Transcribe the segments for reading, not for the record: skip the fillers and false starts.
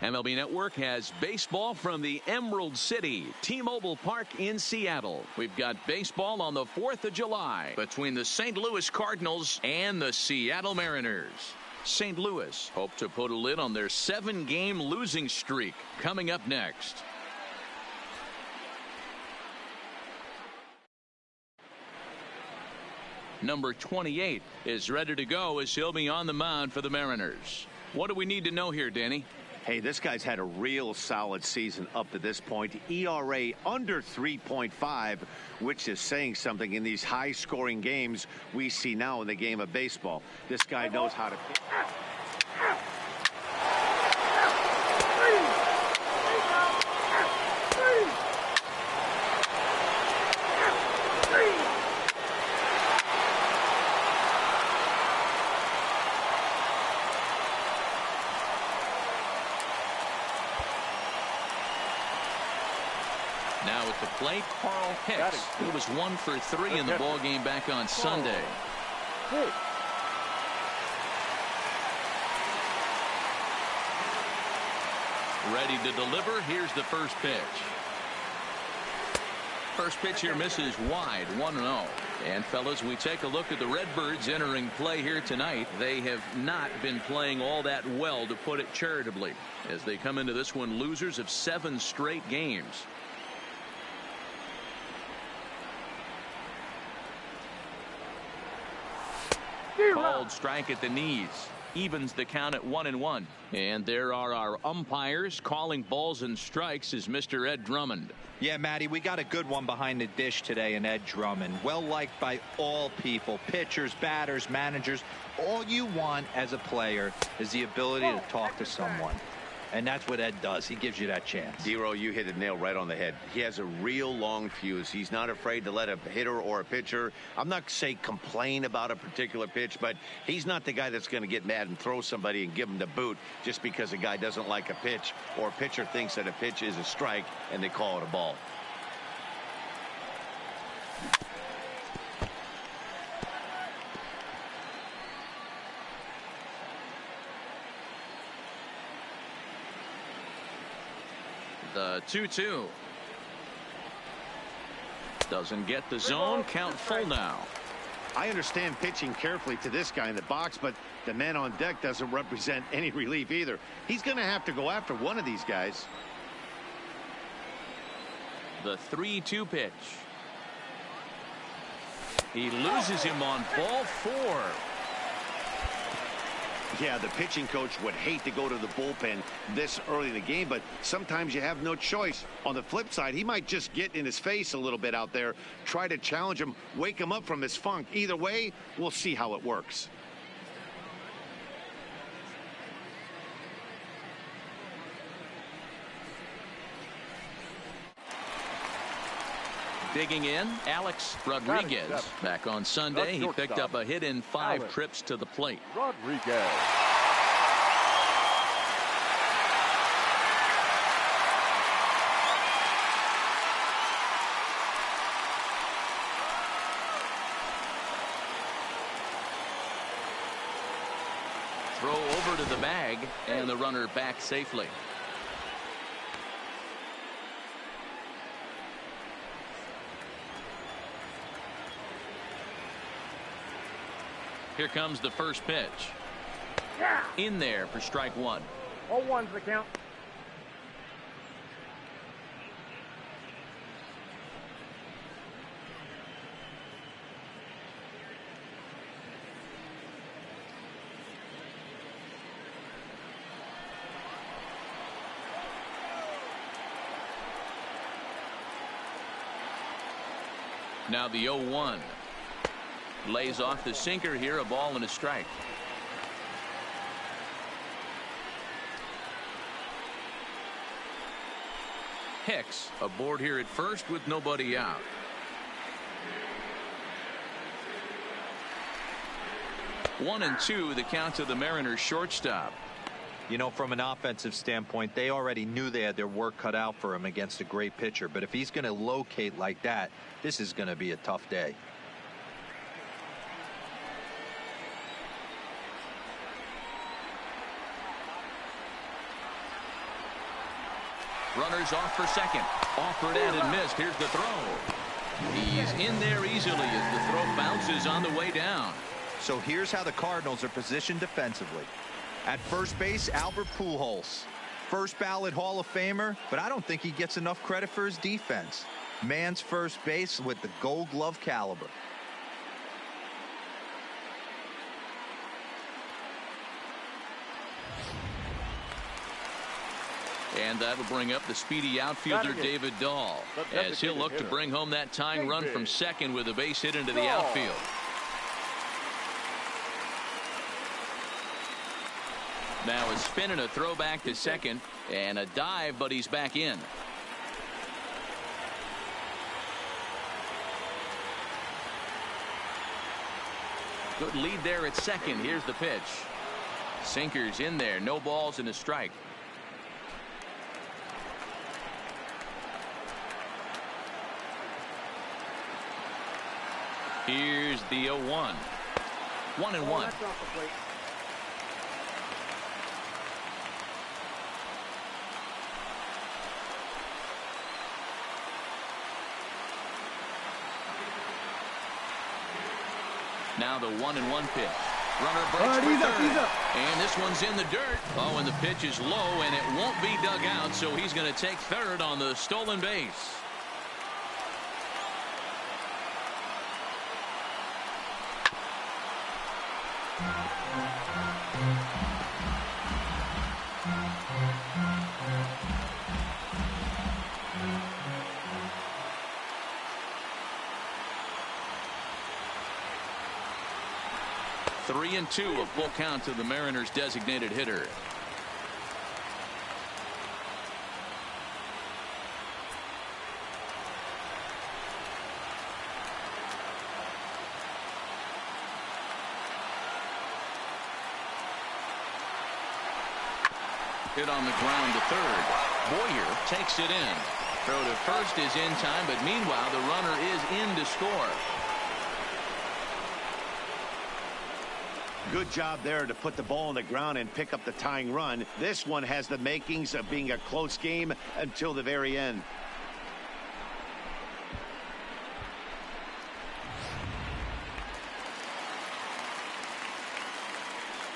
MLB Network has baseball from the Emerald City, T-Mobile Park in Seattle. We've got baseball on the 4th of July between the St. Louis Cardinals and the Seattle Mariners. St. Louis hope to put a lid on their 7-game losing streak. Coming up next. Number 28 is ready to go as he'll be on the mound for the Mariners. What do we need to know here, Danny? Hey, this guy's had a real solid season up to this point. ERA under 3.5, which is saying something in these high-scoring games we see now in the game of baseball. This guy knows how to pitch. Now at the plate, Carl Hicks. He was 1 for 3 in the ball game back on Sunday. Ready to deliver. Here's the first pitch. First pitch here misses wide, 1-0. And fellas, we take a look at the Redbirds entering play here tonight. They have not been playing all that well, to put it charitably, as they come into this one losers of 7 straight games. Called strike at the knees. Evens the count at 1-1. And there are our umpires calling balls and strikes is Mr. Ed Drummond. Yeah, Matty, we got a good one behind the dish today in Ed Drummond. Well liked by all people, pitchers, batters, managers. All you want as a player is the ability to talk to someone. And that's what Ed does. He gives you that chance. Dero, you hit the nail right on the head. He has a real long fuse. He's not afraid to let a hitter or a pitcher, I'm not saying complain about a particular pitch, but he's not the guy that's going to get mad and throw somebody and give him the boot just because a guy doesn't like a pitch or a pitcher thinks that a pitch is a strike and they call it a ball. The 2-2. Doesn't get the zone. Count full now. I understand pitching carefully to this guy in the box, but the man on deck doesn't represent any relief either. He's going to have to go after one of these guys. The 3-2 pitch. He loses him on ball 4. Yeah, the pitching coach would hate to go to the bullpen this early in the game, but sometimes you have no choice. On the flip side, he might just get in his face a little bit out there, try to challenge him, wake him up from his funk. Either way, we'll see how it works. Digging in, Alex Rodriguez. Back on Sunday, he picked up a hit in 5 trips to the plate. Rodriguez. Throw over to the bag, and the runner back safely. Here comes the first pitch. In there for strike 1. 0-1's the count. Now the 0-1. Lays off the sinker here, a ball and a strike. Hicks aboard here at first with nobody out. One and two, the count to the Mariners shortstop. You know, from an offensive standpoint, they already knew they had their work cut out for him against a great pitcher. But if he's going to locate like that, this is going to be a tough day. Runners off for second. Offered and missed. Here's the throw. He's in there easily as the throw bounces on the way down. So here's how the Cardinals are positioned defensively. At first base, Albert Pujols. First ballot Hall of Famer, but I don't think he gets enough credit for his defense. Man's first base with the Gold Glove caliber. And that'll bring up the speedy outfielder David Dahl as he'll look to bring home that tying run from second with a base hit into the outfield. Now a spin and a throw back to second and a dive, but he's back in. Good lead there at second. Here's the pitch. Sinkers in there. No balls and a strike. Here's the 0-1. 1-1. Now the 1-1 pitch. Runner breaks for third. And this one's in the dirt. Oh, and the pitch is low, and it won't be dug out, so he's going to take third on the stolen base. Three and two, a full count to the Mariners' designated hitter. Hit on the ground to third. Boyer takes it in. Throw to first is in time, but meanwhile the runner is in to score. Good job there to put the ball on the ground and pick up the tying run. This one has the makings of being a close game until the very end.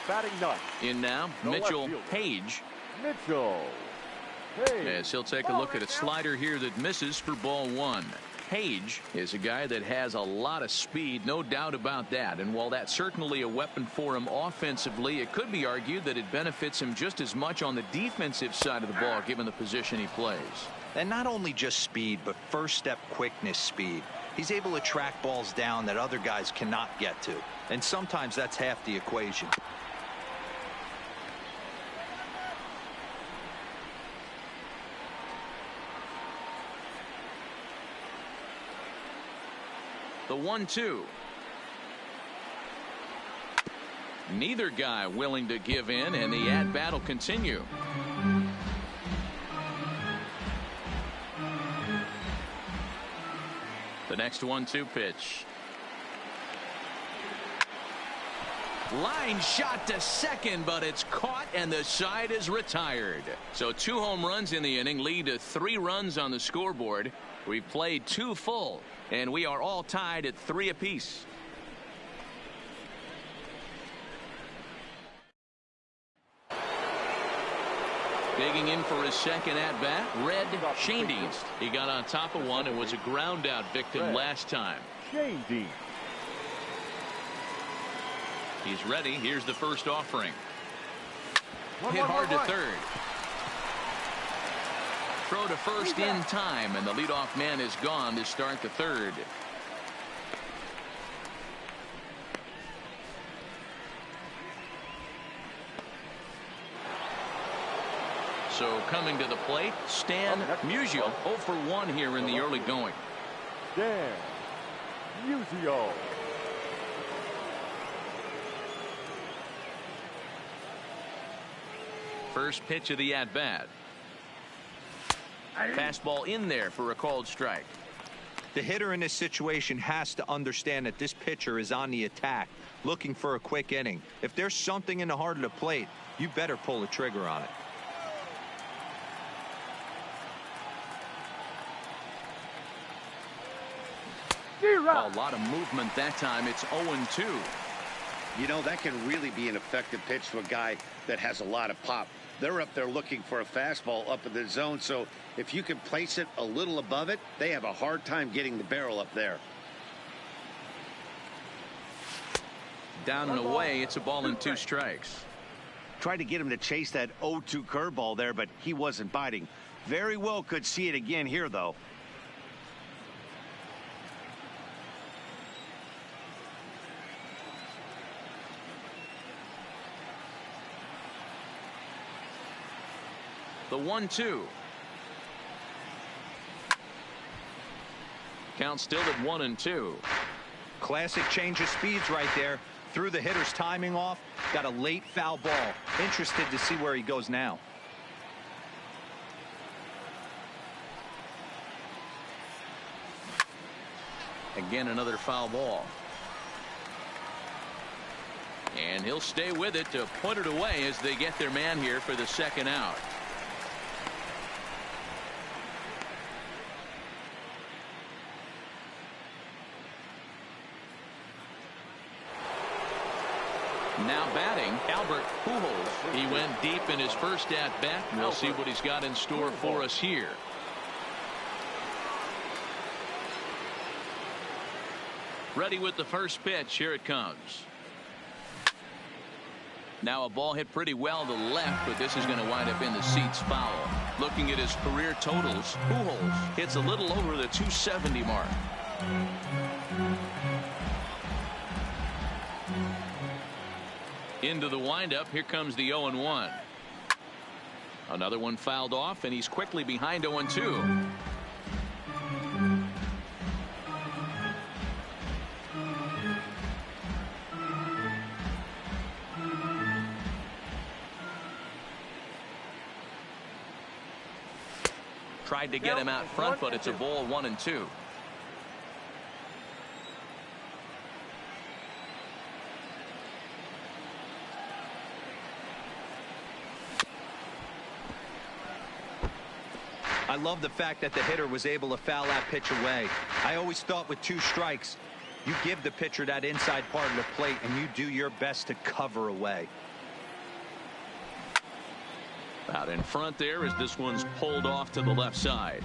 Batting ninth. In now, Mitchell Page. Mitchell Page. As he'll take a look at a slider here that misses for ball one. Page is a guy that has a lot of speed, no doubt about that. And while that's certainly a weapon for him offensively, it could be argued that it benefits him just as much on the defensive side of the ball, given the position he plays. And not only just speed, but first step quickness speed. He's able to track balls down that other guys cannot get to. And sometimes that's half the equation. The 1-2. Neither guy willing to give in, and the at-bat will continue. The next 1-2 pitch. Line shot to second, but it's caught and the side is retired. So 2 home runs in the inning lead to 3 runs on the scoreboard. We've played 2 full, and we are all tied at 3 apiece. Digging in for his second at-bat, Red Schoendienst. He got on top of one and was a ground-out victim last time. Schoendienst. He's ready. Here's the first offering. Hit hard to third. Throw to first in time, and the leadoff man is gone to start the third. So coming to the plate, Stan Musial, 0 for 1 here in the early going. Stan Musial. First pitch of the at-bat. Fastball in there for a called strike. The hitter in this situation has to understand that this pitcher is on the attack, looking for a quick inning. If there's something in the heart of the plate, you better pull the trigger on it. A lot of movement that time. It's 0-2. You know, that can really be an effective pitch to a guy that has a lot of pop. They're up there looking for a fastball up in the zone, so if you can place it a little above it, they have a hard time getting the barrel up there. Down and away, it's a ball and 2 strikes. Tried to get him to chase that 0-2 curveball there, but he wasn't biting. Very well could see it again here, though. The 1-2. Count still at 1-2. Classic change of speeds right there. Threw the hitter's timing off. Got a late foul ball. Interested to see where he goes now. Again, another foul ball. And he'll stay with it to put it away as they get their man here for the second out. Now batting, Albert Pujols. He went deep in his first at-bat. We'll see what he's got in store for us here. Ready with the first pitch. Here it comes. Now a ball hit pretty well to left, but this is going to wind up in the seats foul. Looking at his career totals, Pujols hits a little over the 270 mark. Into the windup. Here comes the 0-1. Another one fouled off, and he's quickly behind 0-2. Tried to get him out front, but it's a ball 1-2. I love the fact that the hitter was able to foul that pitch away. I always thought with 2 strikes, you give the pitcher that inside part of the plate and you do your best to cover away. Out in front there as this one's pulled off to the left side.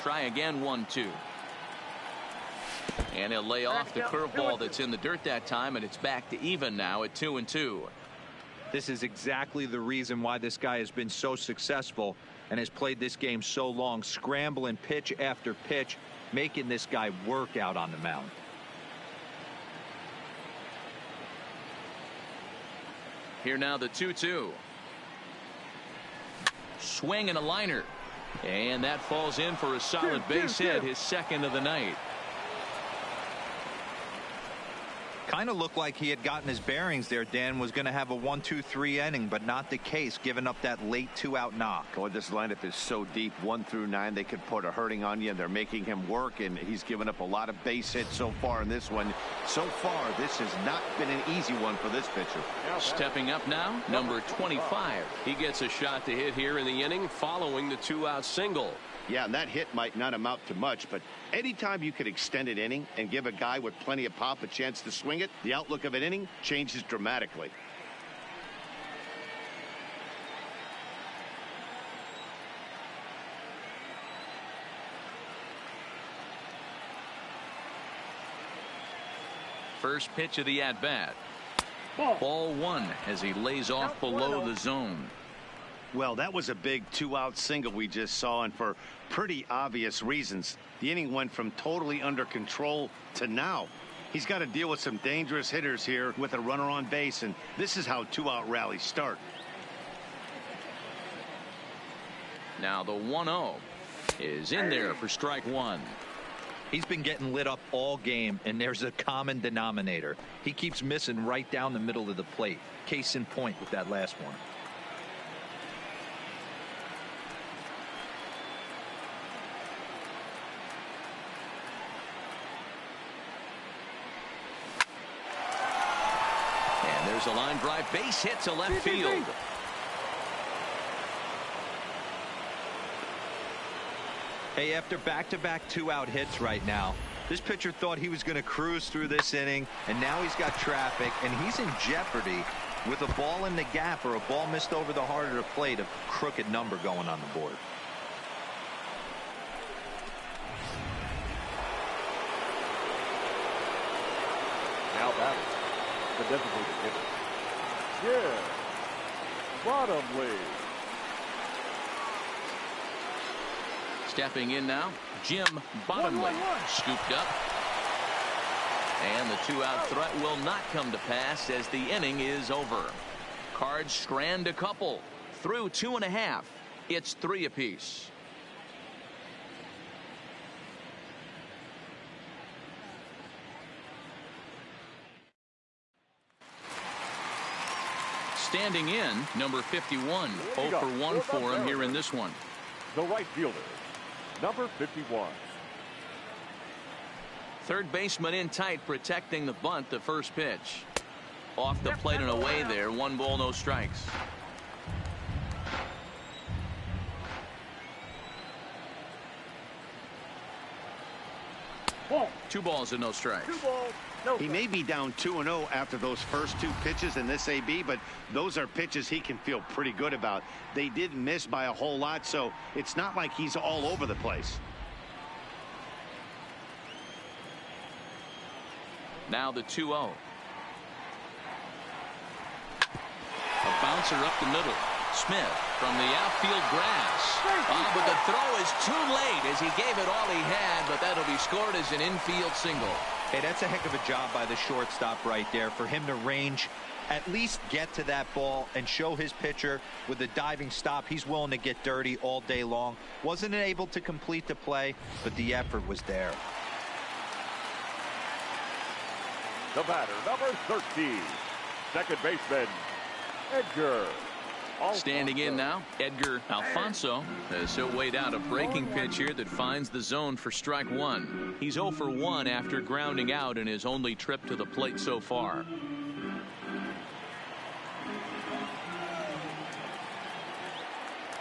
Try again. 1-2. And he'll lay off the curveball that's in the dirt that time, and it's back to even now at 2-2. This is exactly the reason why this guy has been so successful and has played this game so long, scrambling pitch after pitch, making this guy work out on the mound. Here now the 2-2. Swing and a liner. And that falls in for a solid base hit, his second of the night. Kind of looked like he had gotten his bearings there. Dan was going to have a 1-2-3 inning, but not the case, giving up that late 2-out knock. Oh, this lineup is so deep, 1 through 9. They could put a hurting on you, and they're making him work, and he's given up a lot of base hits so far in this one. So far, this has not been an easy one for this pitcher. Stepping up now, number 25. He gets a shot to hit here in the inning following the 2-out single. Yeah, and that hit might not amount to much, but anytime you could extend an inning and give a guy with plenty of pop a chance to swing it, the outlook of an inning changes dramatically. First pitch of the at-bat. Ball 1 as he lays off below the zone. Well, that was a big 2-out single we just saw, and for pretty obvious reasons. The inning went from totally under control to now. He's got to deal with some dangerous hitters here with a runner on base, and this is how 2-out rallies start. Now the 1-0 is in there for strike 1. He's been getting lit up all game, and there's a common denominator. He keeps missing right down the middle of the plate. Case in point with that last one. And there's a line drive base hit to left field. Hey, after back-to-back two-out hits right now, this pitcher thought he was going to cruise through this inning, and now he's got traffic, and he's in jeopardy with a ball in the gap or a ball missed over the heart of the plate, a crooked number going on the board. Now batting, the designated hitter. Yeah. Bottomley. Stepping in now, Jim Bottomley. Scooped up. And the two-out threat will not come to pass as the inning is over. Cards strand a couple. Through 2.5. It's 3 apiece. Standing in, number 51. 0 for 1 for him here in this one. The right fielder, number 51. Third baseman in tight, protecting the bunt. The first pitch. Off the plate and away there. 1 ball, no strikes. Ball. 2 balls and no strikes. 2 balls. No He may be down 2-0 after those first 2 pitches in this AB, but those are pitches he can feel pretty good about. They didn't miss by a whole lot, so it's not like he's all over the place. Now the 2-0. A bouncer up the middle. Smith from the outfield grass. But the throw is too late as he gave it all he had, but that'll be scored as an infield single. Hey, that's a heck of a job by the shortstop right there for him to range, at least get to that ball and show his pitcher with a diving stop. He's willing to get dirty all day long. Wasn't able to complete the play, but the effort was there. The batter, number 13. Second baseman, Edgar. Standing in now, Edgar Alfonso, as he'll wait out a breaking pitch here that finds the zone for strike 1. He's 0 for 1 after grounding out in his only trip to the plate so far.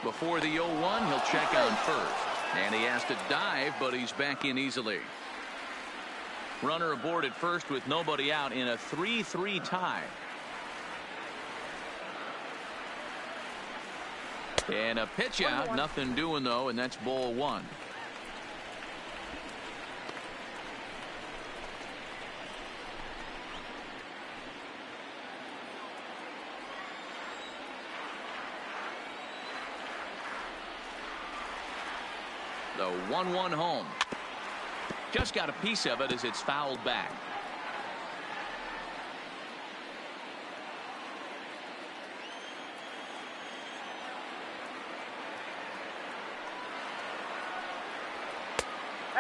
Before the 0-1, he'll check on first. And he has to dive, but he's back in easily. Runner aboard at first with nobody out in a 3-3 tie. And a pitch out, nothing doing though, and that's ball 1. The 1-1 home. Just got a piece of it as it's fouled back.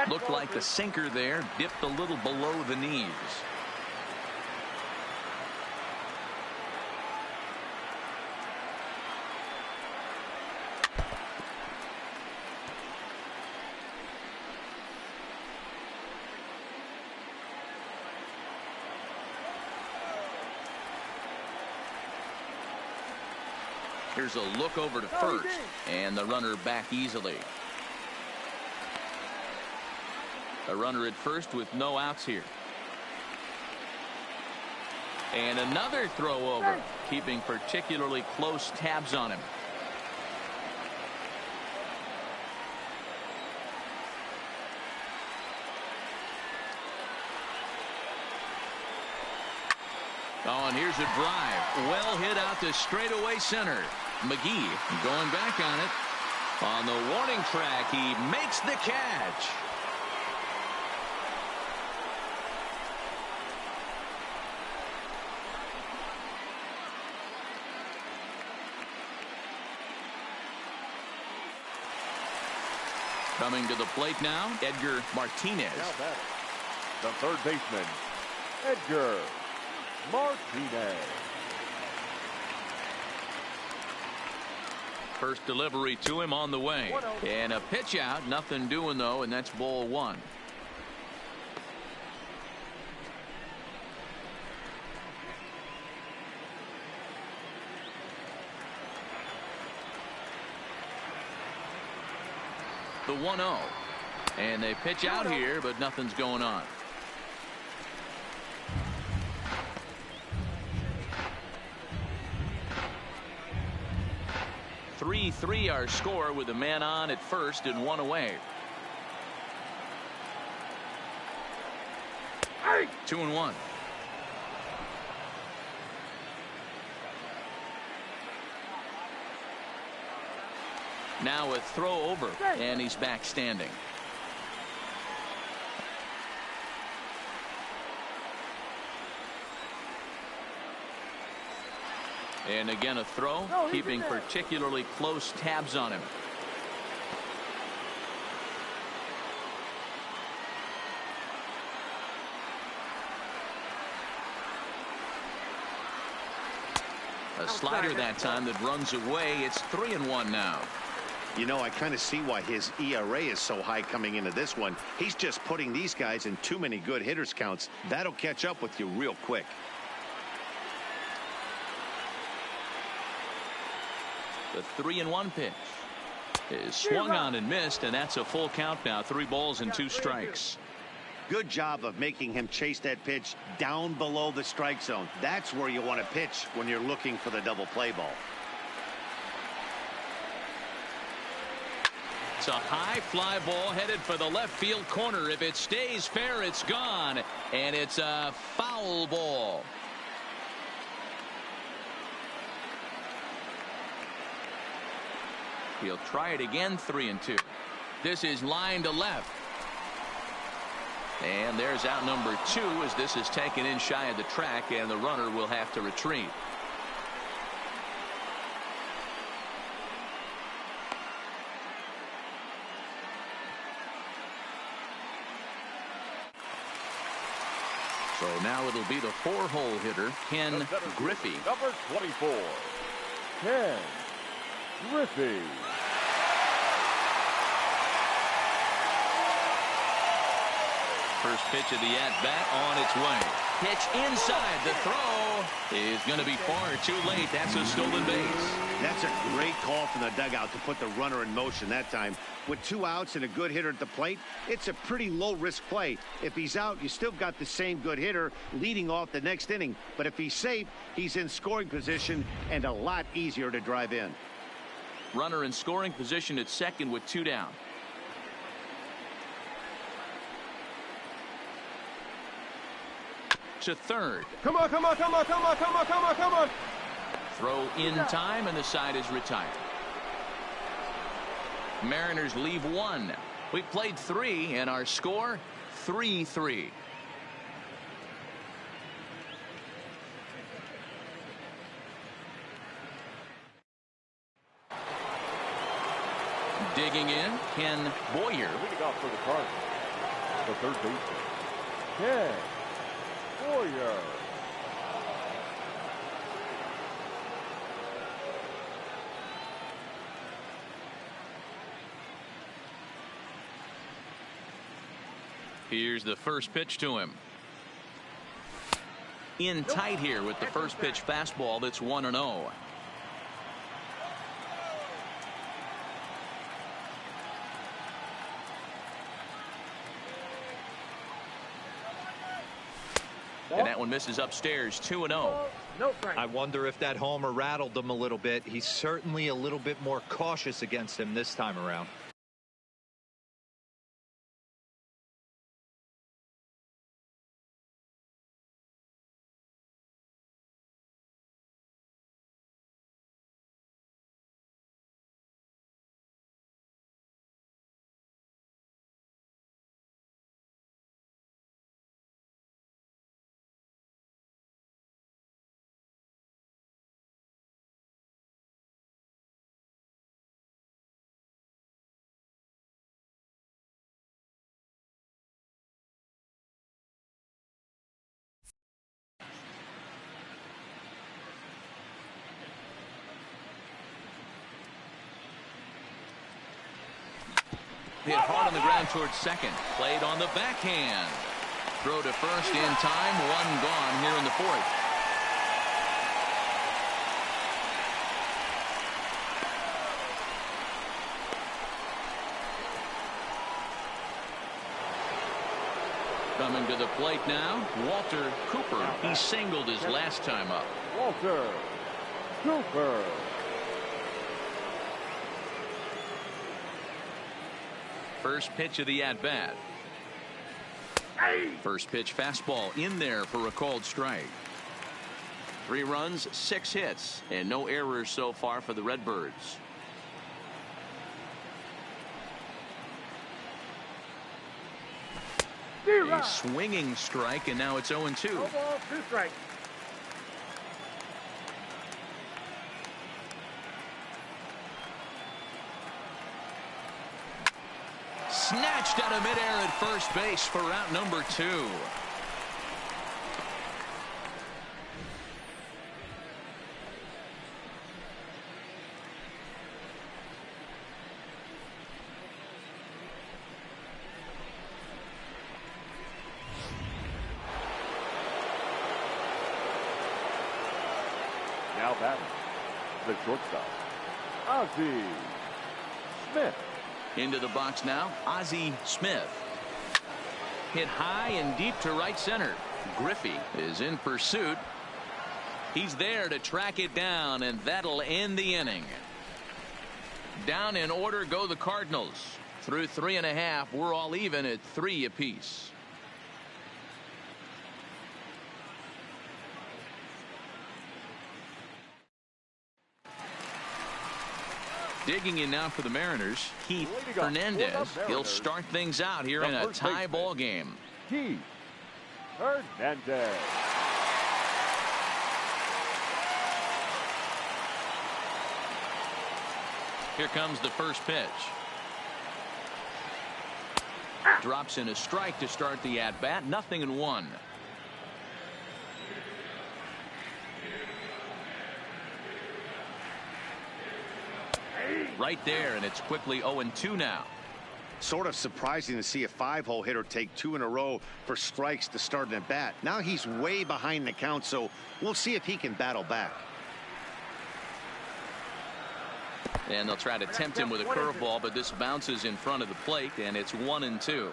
Looked like the sinker there dipped a little below the knees. Here's a look over to first, and the runner back easily. A runner at first with no outs here. And another throw over, keeping particularly close tabs on him. Oh, and here's a drive. Well hit out to straightaway center. McGee going back on it. On the warning track, he makes the catch. Coming to the plate now, Edgar Martinez. Now batting, the third baseman, Edgar Martinez. First delivery to him on the way. And a pitch out. Nothing doing, though, and that's ball one. The 1-0. And they pitch out here, but nothing's going on. 3-3 our score with a man on at first and one away. 2-1. Now a throw over, and he's back standing. And again a throw, keeping particularly close tabs on him. A slider that time that runs away. It's 3-1 now. You know, I kind of see why his ERA is so high coming into this one. He's just putting these guys in too many good hitters counts. That'll catch up with you real quick. The 3-1 pitch is swung on and missed, and that's a full count now. 3 balls and 2 strikes. Good job of making him chase that pitch down below the strike zone. That's where you want to pitch when you're looking for the double play ball. It's a high fly ball headed for the left field corner. If it stays fair, it's gone, and it's a foul ball. He'll try it again. 3-2. This is line to left. And there's out number 2 as this is taken in shy of the track, and the runner will have to retreat. So now it'll be the 4-hole hitter, Ken Griffey. Number 24, Ken Griffey. First pitch of the at-bat on its way. Pitch inside. The throw is going to be far too late. That's a stolen base. That's a great call from the dugout to put the runner in motion that time. With 2 outs and a good hitter at the plate, it's a pretty low-risk play. If he's out, you still got the same good hitter leading off the next inning. But if he's safe, he's in scoring position and a lot easier to drive in. Runner in scoring position at second with 2 down. To third. Come on, come on, come on, come on, come on, come on, come on. Throw in time, and the side is retired. Mariners leave 1. We played 3, and our score 3-3. Digging in, Ken Boyer. Leading off for the Cardinals, the third baseman, Ken Boyer. Here's the first pitch to him. In tight here with the first pitch fastball. That's 1-0. And that one misses upstairs. 2-0. I wonder if that homer rattled him a little bit. He's certainly a little bit more cautious against him this time around. Hit hard on the ground towards second. Played on the backhand. Throw to first in time. One gone here in the fourth. Coming to the plate now, Walter Cooper. He singled his last time up. Walter Cooper. First pitch of the at-bat. First pitch fastball in there for a called strike. 3 runs, 6 hits, and no errors so far for the Redbirds. A swinging strike, and now it's 0-2. No ball, 2 strikes. Snatched out of midair at first base for out number 2. Now batting, the shortstop, Ozzie Smith. Into the box now, Ozzie Smith. Hit high and deep to right center. Griffey is in pursuit. He's there to track it down, and that'll end the inning. Down in order go the Cardinals. Through 3.5, we're all even at 3 apiece. Digging in now for the Mariners, Keith Hernandez. He'll start things out here in a tie ball game. Keith Hernandez. Here comes the first pitch. Drops in a strike to start the at-bat. 0-1. Right there, and it's quickly 0-2 now. Sort of surprising to see a 5-hole hitter take 2 in a row for strikes to start an at-bat. Now he's way behind the count, so we'll see if he can battle back. And they'll try to tempt him with a curveball, but this bounces in front of the plate, and it's 1-2.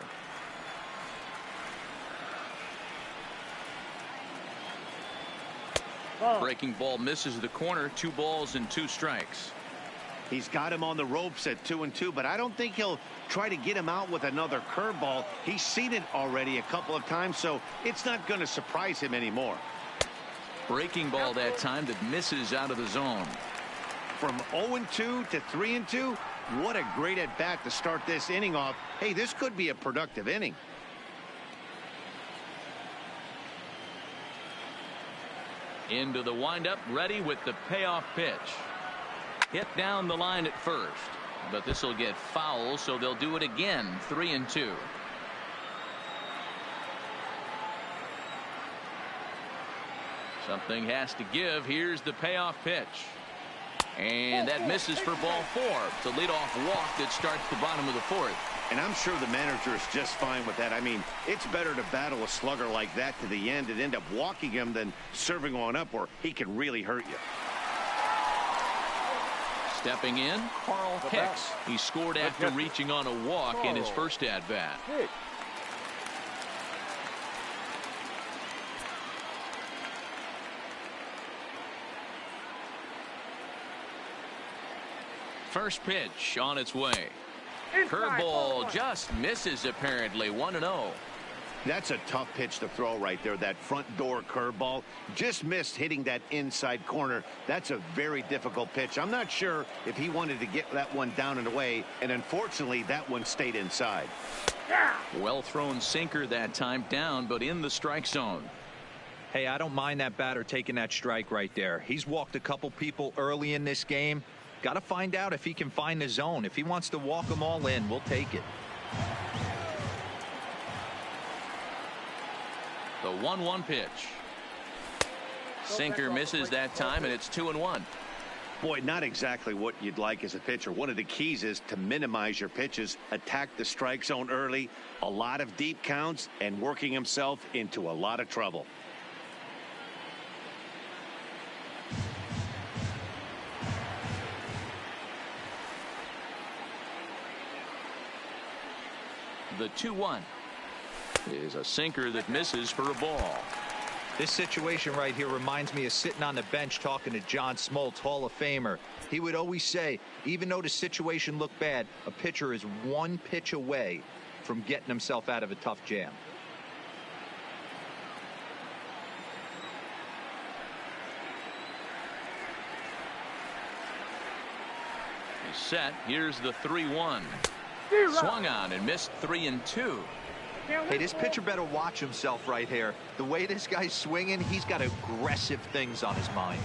Breaking ball misses the corner. 2 balls and 2 strikes. He's got him on the ropes at 2-2, but I don't think he'll try to get him out with another curveball. He's seen it already a couple of times, so it's not going to surprise him anymore. Breaking ball that time that misses out of the zone. From 0-2 to 3-2, what a great at-bat to start this inning off. Hey, this could be a productive inning. Into the windup, ready with the payoff pitch. Hit down the line at first, but this will get foul, so they'll do it again. 3-2. Something has to give. Here's the payoff pitch. And that misses for ball 4. It's a leadoff walk that starts the bottom of the 4th. And I'm sure the manager is just fine with that. I mean, it's better to battle a slugger like that to the end and end up walking him than serving on up where he can really hurt you. Stepping in, Carl Hicks. He scored after reaching on a walk in his first at-bat. First pitch on its way. Curveball just misses apparently. 1-0. That's a tough pitch to throw right there. That front door curveball just missed hitting that inside corner. That's a very difficult pitch. I'm not sure if he wanted to get that one down and away, and unfortunately that one stayed inside. Well thrown sinker that time, down but in the strike zone. Hey, I don't mind that batter taking that strike right there. He's walked a couple people early in this game. Got to find out if he can find the zone. If he wants to walk them all in, we'll take it. The 1-1 pitch. Sinker misses that time, and it's 2-1. Boy, not exactly what you'd like as a pitcher. One of the keys is to minimize your pitches, attack the strike zone early, a lot of deep counts, and working himself into a lot of trouble. The 2-1 is a sinker that misses for a ball. This situation right here reminds me of sitting on the bench talking to John Smoltz, Hall of Famer. He would always say, even though the situation looked bad, a pitcher is one pitch away from getting himself out of a tough jam. He's set. Here's the 3-1. Swung on and missed 3-2. Hey, this pitcher better watch himself right here. The way this guy's swinging, he's got aggressive things on his mind.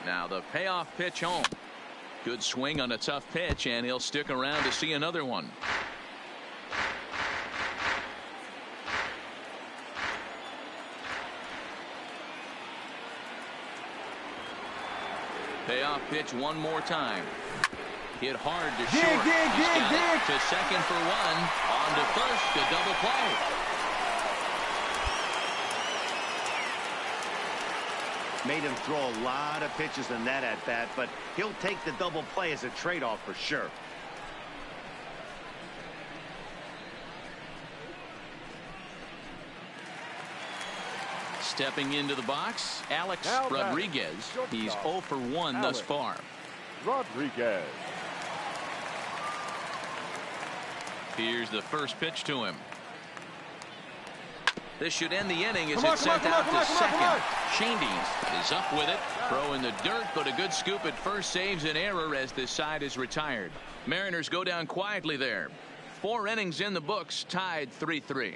Now the payoff pitch home. Good swing on a tough pitch, and he'll stick around to see another one. Payoff pitch one more time. Hit hard to short. He's got it to second for one. On to first, a double play. Made him throw a lot of pitches in that at bat, but he'll take the double play as a trade-off for sure. Stepping into the box, Alex Rodriguez. He's 0 for 1 thus far. Rodriguez. Here's the first pitch to him. This should end the inning as it's sent out to second. Shandy is up with it. Throw in the dirt, but a good scoop at first saves an error as this side is retired. Mariners go down quietly there. 4 innings in the books, tied 3-3.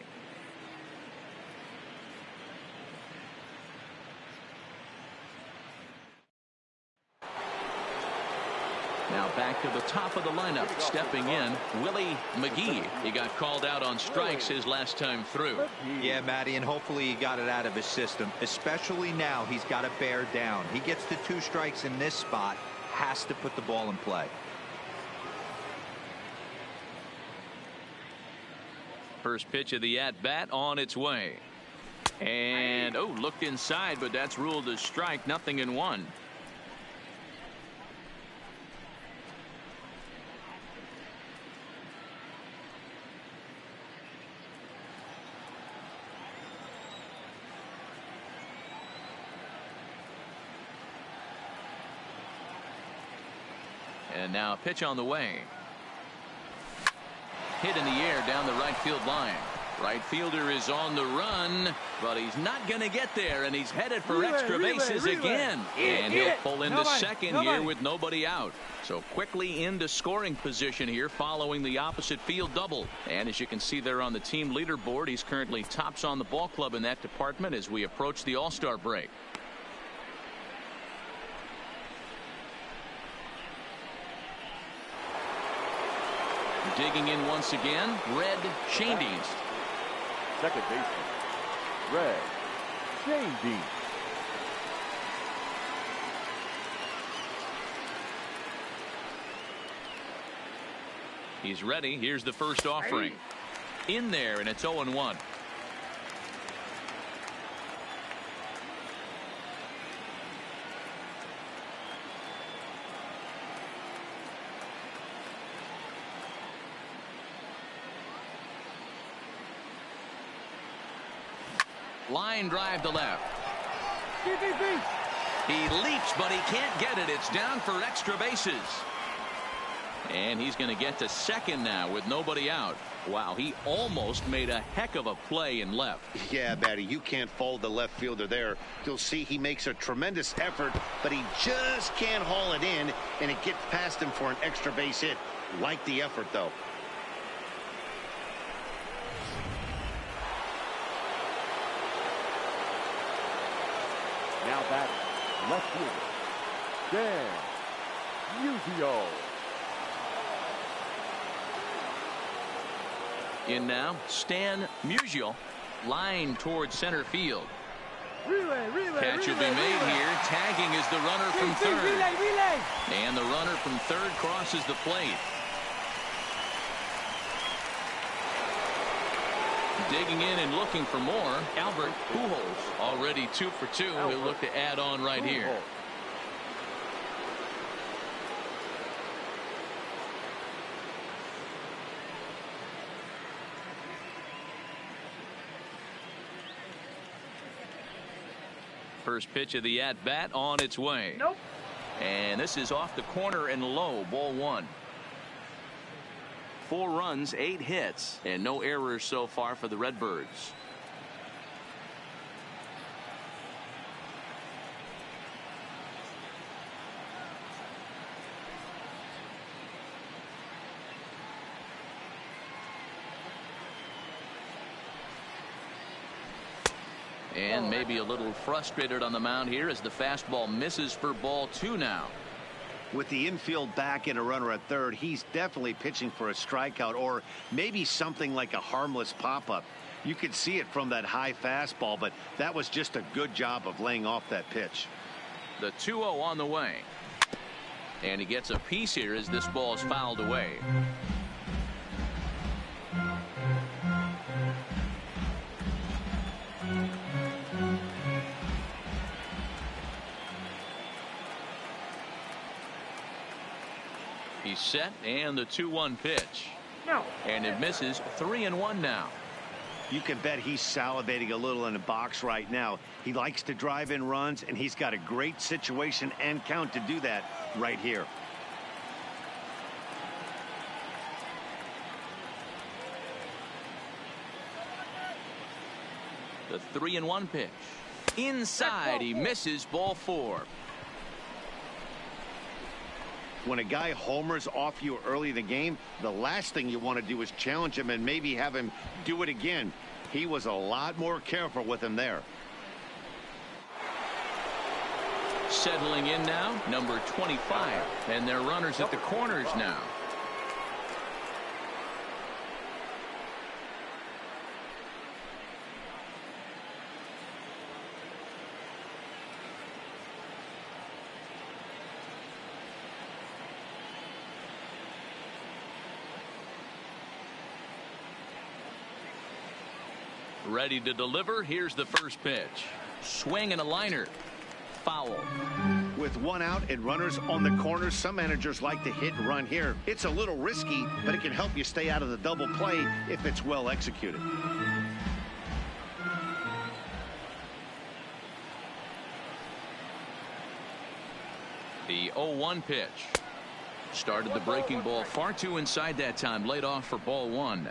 Now back to the top of the lineup. Stepping in, Willie McGee. He got called out on strikes his last time through. Yeah, Matty, and hopefully he got it out of his system. Especially now, he's got to bear down. He gets the 2 strikes in this spot, has to put the ball in play. First pitch of the at-bat on its way. And, looked inside, but that's ruled a strike. 0-1. And now a pitch on the way. Hit in the air down the right field line. Right fielder is on the run, but he's not going to get there, and he's headed for extra bases again. And he'll pull into second here with nobody out. So quickly into scoring position here following the opposite field double. And as you can see there on the team leaderboard, he's currently tops on the ball club in that department as we approach the All-Star break. Digging in once again, Red Shandies. Second baseman, Red Shandies. He's ready. Here's the first offering. In there, and it's 0-1. Line drive to left. He leaps, but he can't get it. It's down for extra bases. And he's going to get to second now with nobody out. Wow, he almost made a heck of a play in left. Yeah, Matty, you can't fault the left fielder there. You'll see he makes a tremendous effort, but he just can't haul it in, and it gets past him for an extra base hit. Like the effort, though. Now batting, left fielder, Dan Musial. In now, Stan Musial, line towards center field. Catch will be made here. Tagging is the runner from third. And the runner from third crosses the plate. Digging in and looking for more, Albert Pujols. Already 2 for 2. He'll look to add on right here. First pitch of the at-bat on its way. Nope. And this is off the corner and low, ball 1. 4 runs, 8 hits, and no errors so far for the Redbirds. And maybe a little frustrated on the mound here as the fastball misses for ball 2 now. With the infield back and a runner at third, he's definitely pitching for a strikeout or maybe something like a harmless pop-up. You could see it from that high fastball, but that was just a good job of laying off that pitch. The 2-0 on the way. And he gets a piece here as this ball is fouled away. He's set, and the 2-1 pitch. No. And it misses. 3-1 now. You can bet he's salivating a little in the box right now. He likes to drive in runs, and he's got a great situation and count to do that right here. The 3-1 pitch. Inside, he misses. Ball 4. When a guy homers off you early in the game, the last thing you want to do is challenge him and maybe have him do it again. He was a lot more careful with him there. Settling in now, number 25. And they're runners at the corners now. Ready to deliver. Here's the first pitch. Swing and a liner. Foul. With 1 out and runners on the corners, some managers like to hit and run here. It's a little risky, but it can help you stay out of the double play if it's well executed. The 0-1 pitch. Started the breaking ball far too inside that time. Laid off for ball 1.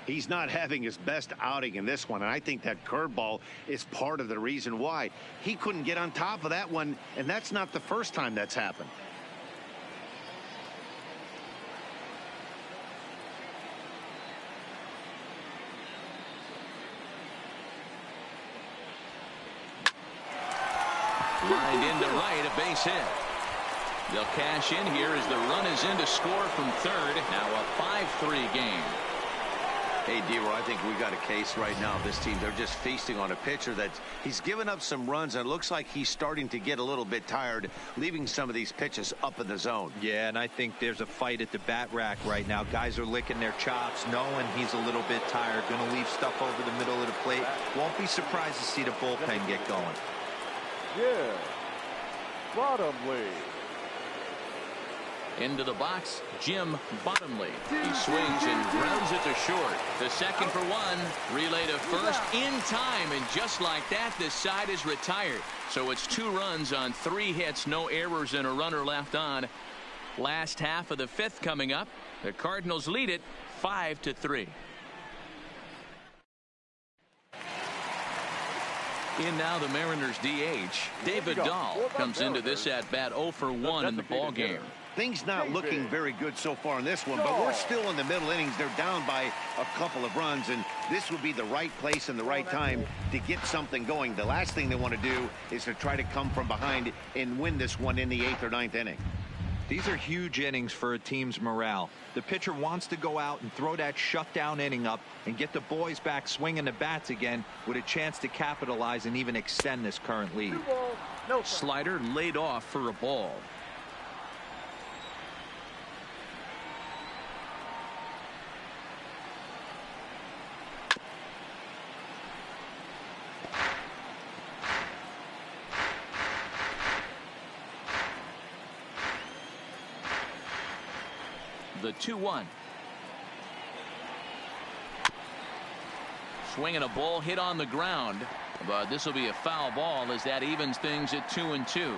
He's not having his best outing in this one, and I think that curveball is part of the reason why. He couldn't get on top of that one, and that's not the first time that's happened. Lined into right, a base hit. They'll cash in here as the run is in to score from third. Now a 5-3 game. Hey, D-Roy, I think we got a case right now. This team, they're just feasting on a pitcher that he's given up some runs, and it looks like he's starting to get a little bit tired, leaving some of these pitches up in the zone. Yeah, and I think there's a fight at the bat rack right now. Guys are licking their chops, knowing he's a little bit tired, going to leave stuff over the middle of the plate. Won't be surprised to see the bullpen get going. Yeah. Bottomley. Into the box, Jim Bottomley. He swings and grounds it to short. The second for 1. Relay to first in time, and just like that, this side is retired. So it's 2 runs on 3 hits, no errors, and a runner left on. Last half of the 5th coming up. The Cardinals lead it 5-3. In now the Mariners DH. David Dahl comes into this at bat 0 for 1 in the ball game. Things not looking very good so far in this one, but we're still in the middle innings. They're down by a couple of runs, and this would be the right place and the right time to get something going. The last thing they want to do is to try to come from behind and win this one in the 8th or 9th inning. These are huge innings for a team's morale. The pitcher wants to go out and throw that shutdown inning up and get the boys back swinging the bats again with a chance to capitalize and even extend this current lead. Slider laid off for a ball. The 2-1. Swinging a ball hit on the ground, but this will be a foul ball as that evens things at 2-2.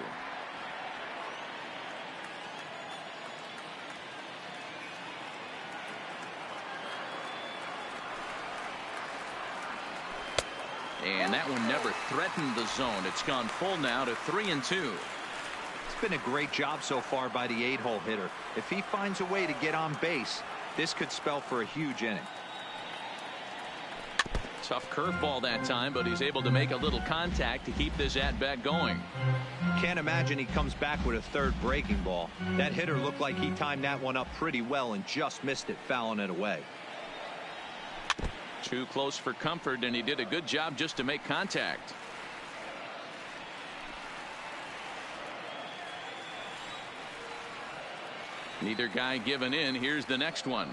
And that one never threatened the zone. It's gone full now to 3-2. It's been a great job so far by the 8-hole hitter. If he finds a way to get on base, this could spell for a huge inning. Tough curveball that time, but he's able to make a little contact to keep this at-bat going. Can't imagine he comes back with a third breaking ball. That hitter looked like he timed that one up pretty well and just missed it, fouling it away. Too close for comfort, and he did a good job just to make contact. Neither guy giving in. Here's the next one.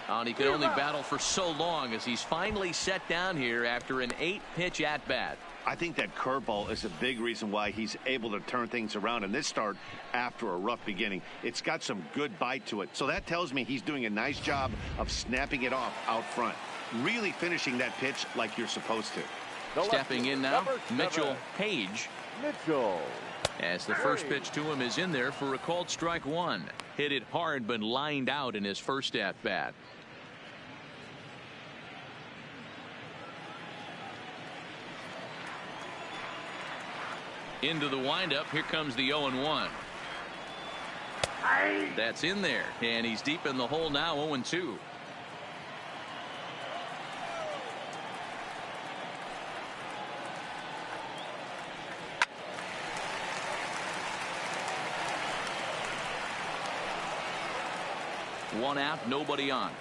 And he could only battle for so long as he's finally set down here after an 8-pitch at-bat. I think that curveball is a big reason why he's able to turn things around in this start after a rough beginning. It's got some good bite to it. So that tells me he's doing a nice job of snapping it off out front. Really finishing that pitch like you're supposed to. Stepping in now, Mitchell Page. As the first pitch to him is in there for a called strike one. Hit it hard but lined out in his first at bat. Into the windup. Here comes the 0-1. That's in there, and he's deep in the hole now. 0-2. One out, nobody on.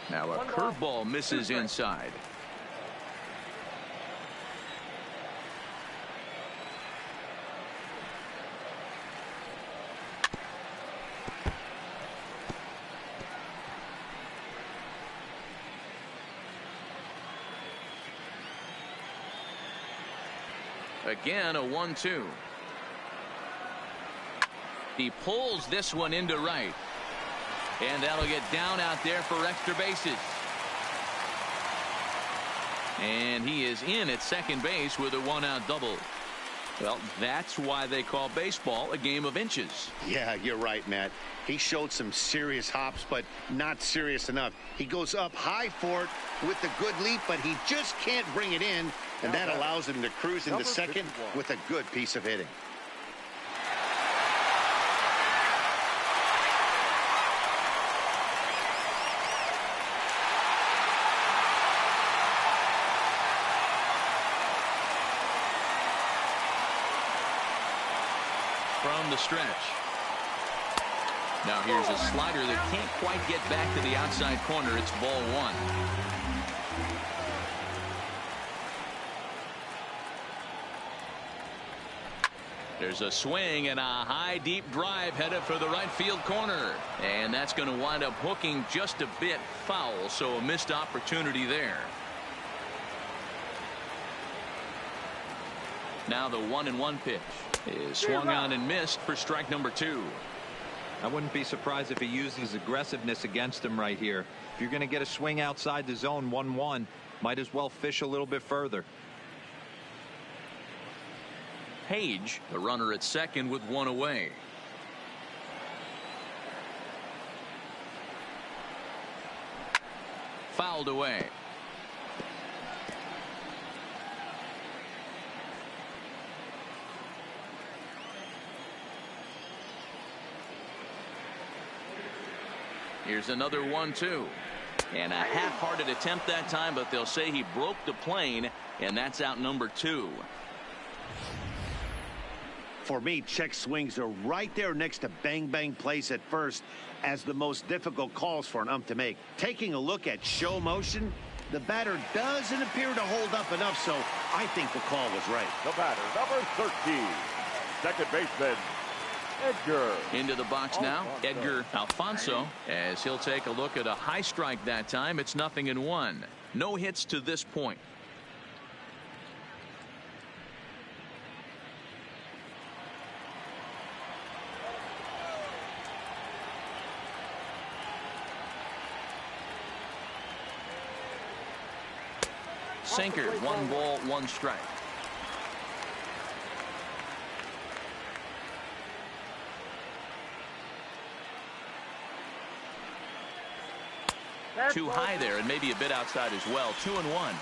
Now a curveball misses inside. Again, a 1-2. He pulls this one into right. And that'll get down out there for extra bases. And he is in at second base with a one-out double. Well, that's why they call baseball a game of inches. Yeah, you're right, Matt. He showed some serious hops, but not serious enough. He goes up high for it with a good leap, but he just can't bring it in, and that allows him to cruise into second with a good piece of hitting. From the stretch. Now here's a slider that can't quite get back to the outside corner. It's ball one. There's a swing and a high deep drive headed for the right field corner, and that's going to wind up hooking just a bit foul, so a missed opportunity there. Now the 1-1 pitch is swung on and missed for strike number 2. I wouldn't be surprised if he uses aggressiveness against him right here. If you're going to get a swing outside the zone 1-1, might as well fish a little bit further. Page, the runner at second with one away. Fouled away. Here's another 1-2. And a half-hearted attempt that time, but they'll say he broke the plane, and that's out number 2. For me, check swings are right there next to bang-bang plays at first as the most difficult calls for an ump to make. Taking a look at show motion, the batter doesn't appear to hold up enough, so I think the call was right. The batter, number 13, second baseman, Edgar. Into the box now, Edgar Alfonso, as he'll take a look at a high strike that time. It's 0-1. No hits to this point. Sinker, 1 ball, 1 strike. Too high there and maybe a bit outside as well. 2-1.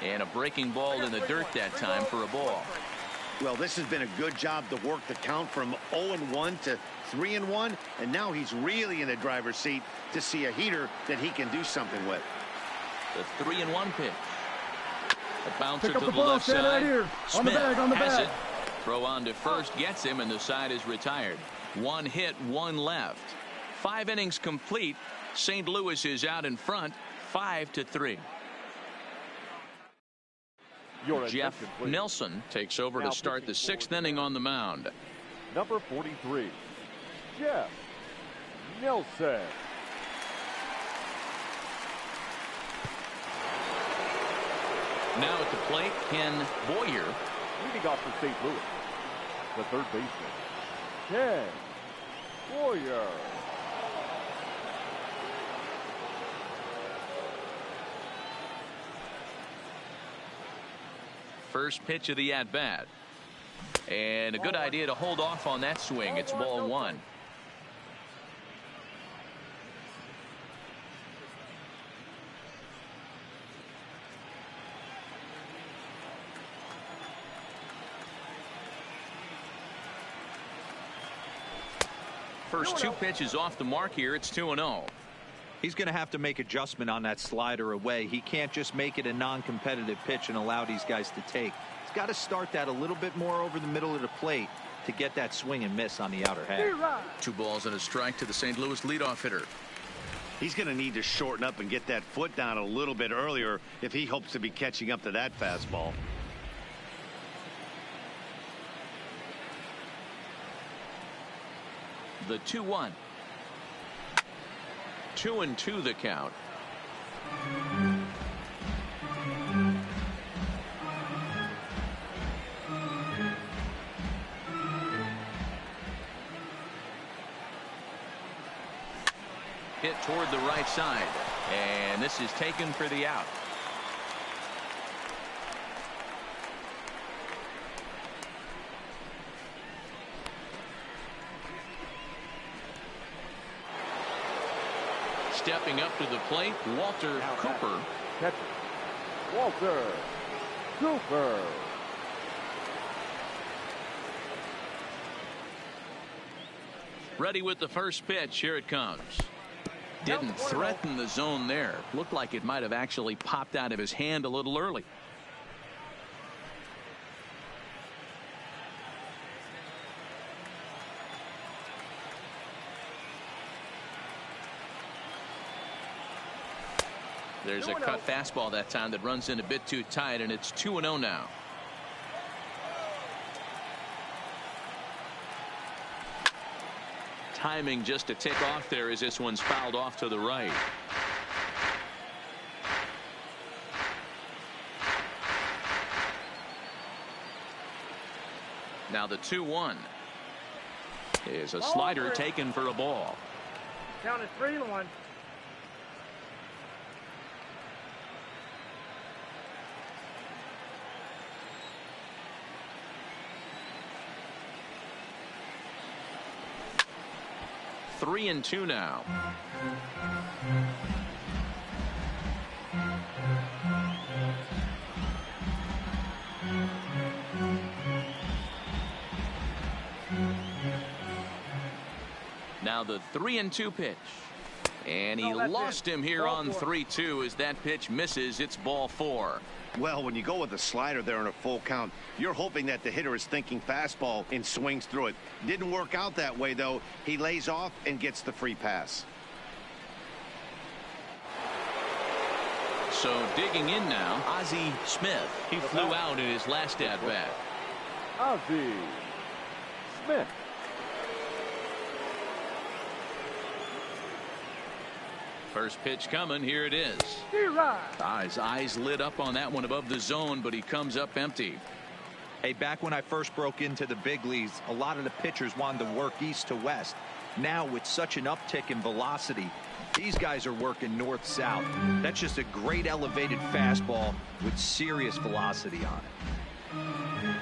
And a breaking ball in the dirt that time for a ball. Well, this has been a good job to work the count from 0-1 to 3-1, and now he's really in the driver's seat to see a heater that he can do something with. The 3-1 pitch. A bouncer Pick up to the the ball, left stand side. right here. On the Smith bag, on the has bag. it. Throw on to first gets him, and the side is retired. 1 hit, 1 left. 5 innings complete. St. Louis is out in front, 5-3. Jeff Nelson takes over to start the 6th inning on the mound. Number 43, Jeff Nelson. Now at the plate, Ken Boyer. Leading off for St. Louis, the third baseman, Ken Boyer. First pitch of the at-bat. And a good idea to hold off on that swing. It's ball 1. First 2 pitches off the mark here. It's 2-0. He's going to have to make adjustment on that slider away. He can't just make it a non-competitive pitch and allow these guys to take. He's got to start that a little bit more over the middle of the plate to get that swing and miss on the outer half. 2 balls and a strike to the St. Louis leadoff hitter. He's going to need to shorten up and get that foot down a little bit earlier if he hopes to be catching up to that fastball. The 2-1. 2-2 the count. Hit toward the right side, and this is taken for the out. Stepping up to the plate, Walter Cooper. Catcher, Walter Cooper. Ready with the first pitch. Here it comes. Didn't threaten the zone there. Looked like it might have actually popped out of his hand a little early. There's a cut fastball that time that runs in a bit too tight, and it's 2-0 now. Timing just to tick off there as this one's fouled off to the right. Now the 2-1 is a slider taken for a ball. Count is 3-1. Three and 2 now. Now the 3-2 pitch. And he lost him here on 3-2 as that pitch misses. It's ball 4. Well, when you go with a slider there in a full count, you're hoping that the hitter is thinking fastball and swings through it. Didn't work out that way, though. He lays off and gets the free pass. So digging in now, Ozzie Smith. He flew out in his last at-bat. Ozzie Smith. First pitch coming. Here it is. His eyes lit up on that one above the zone, but he comes up empty. Hey, back when I first broke into the big leagues, a lot of the pitchers wanted to work east to west. Now, with such an uptick in velocity, these guys are working north-south. That's just a great elevated fastball with serious velocity on it.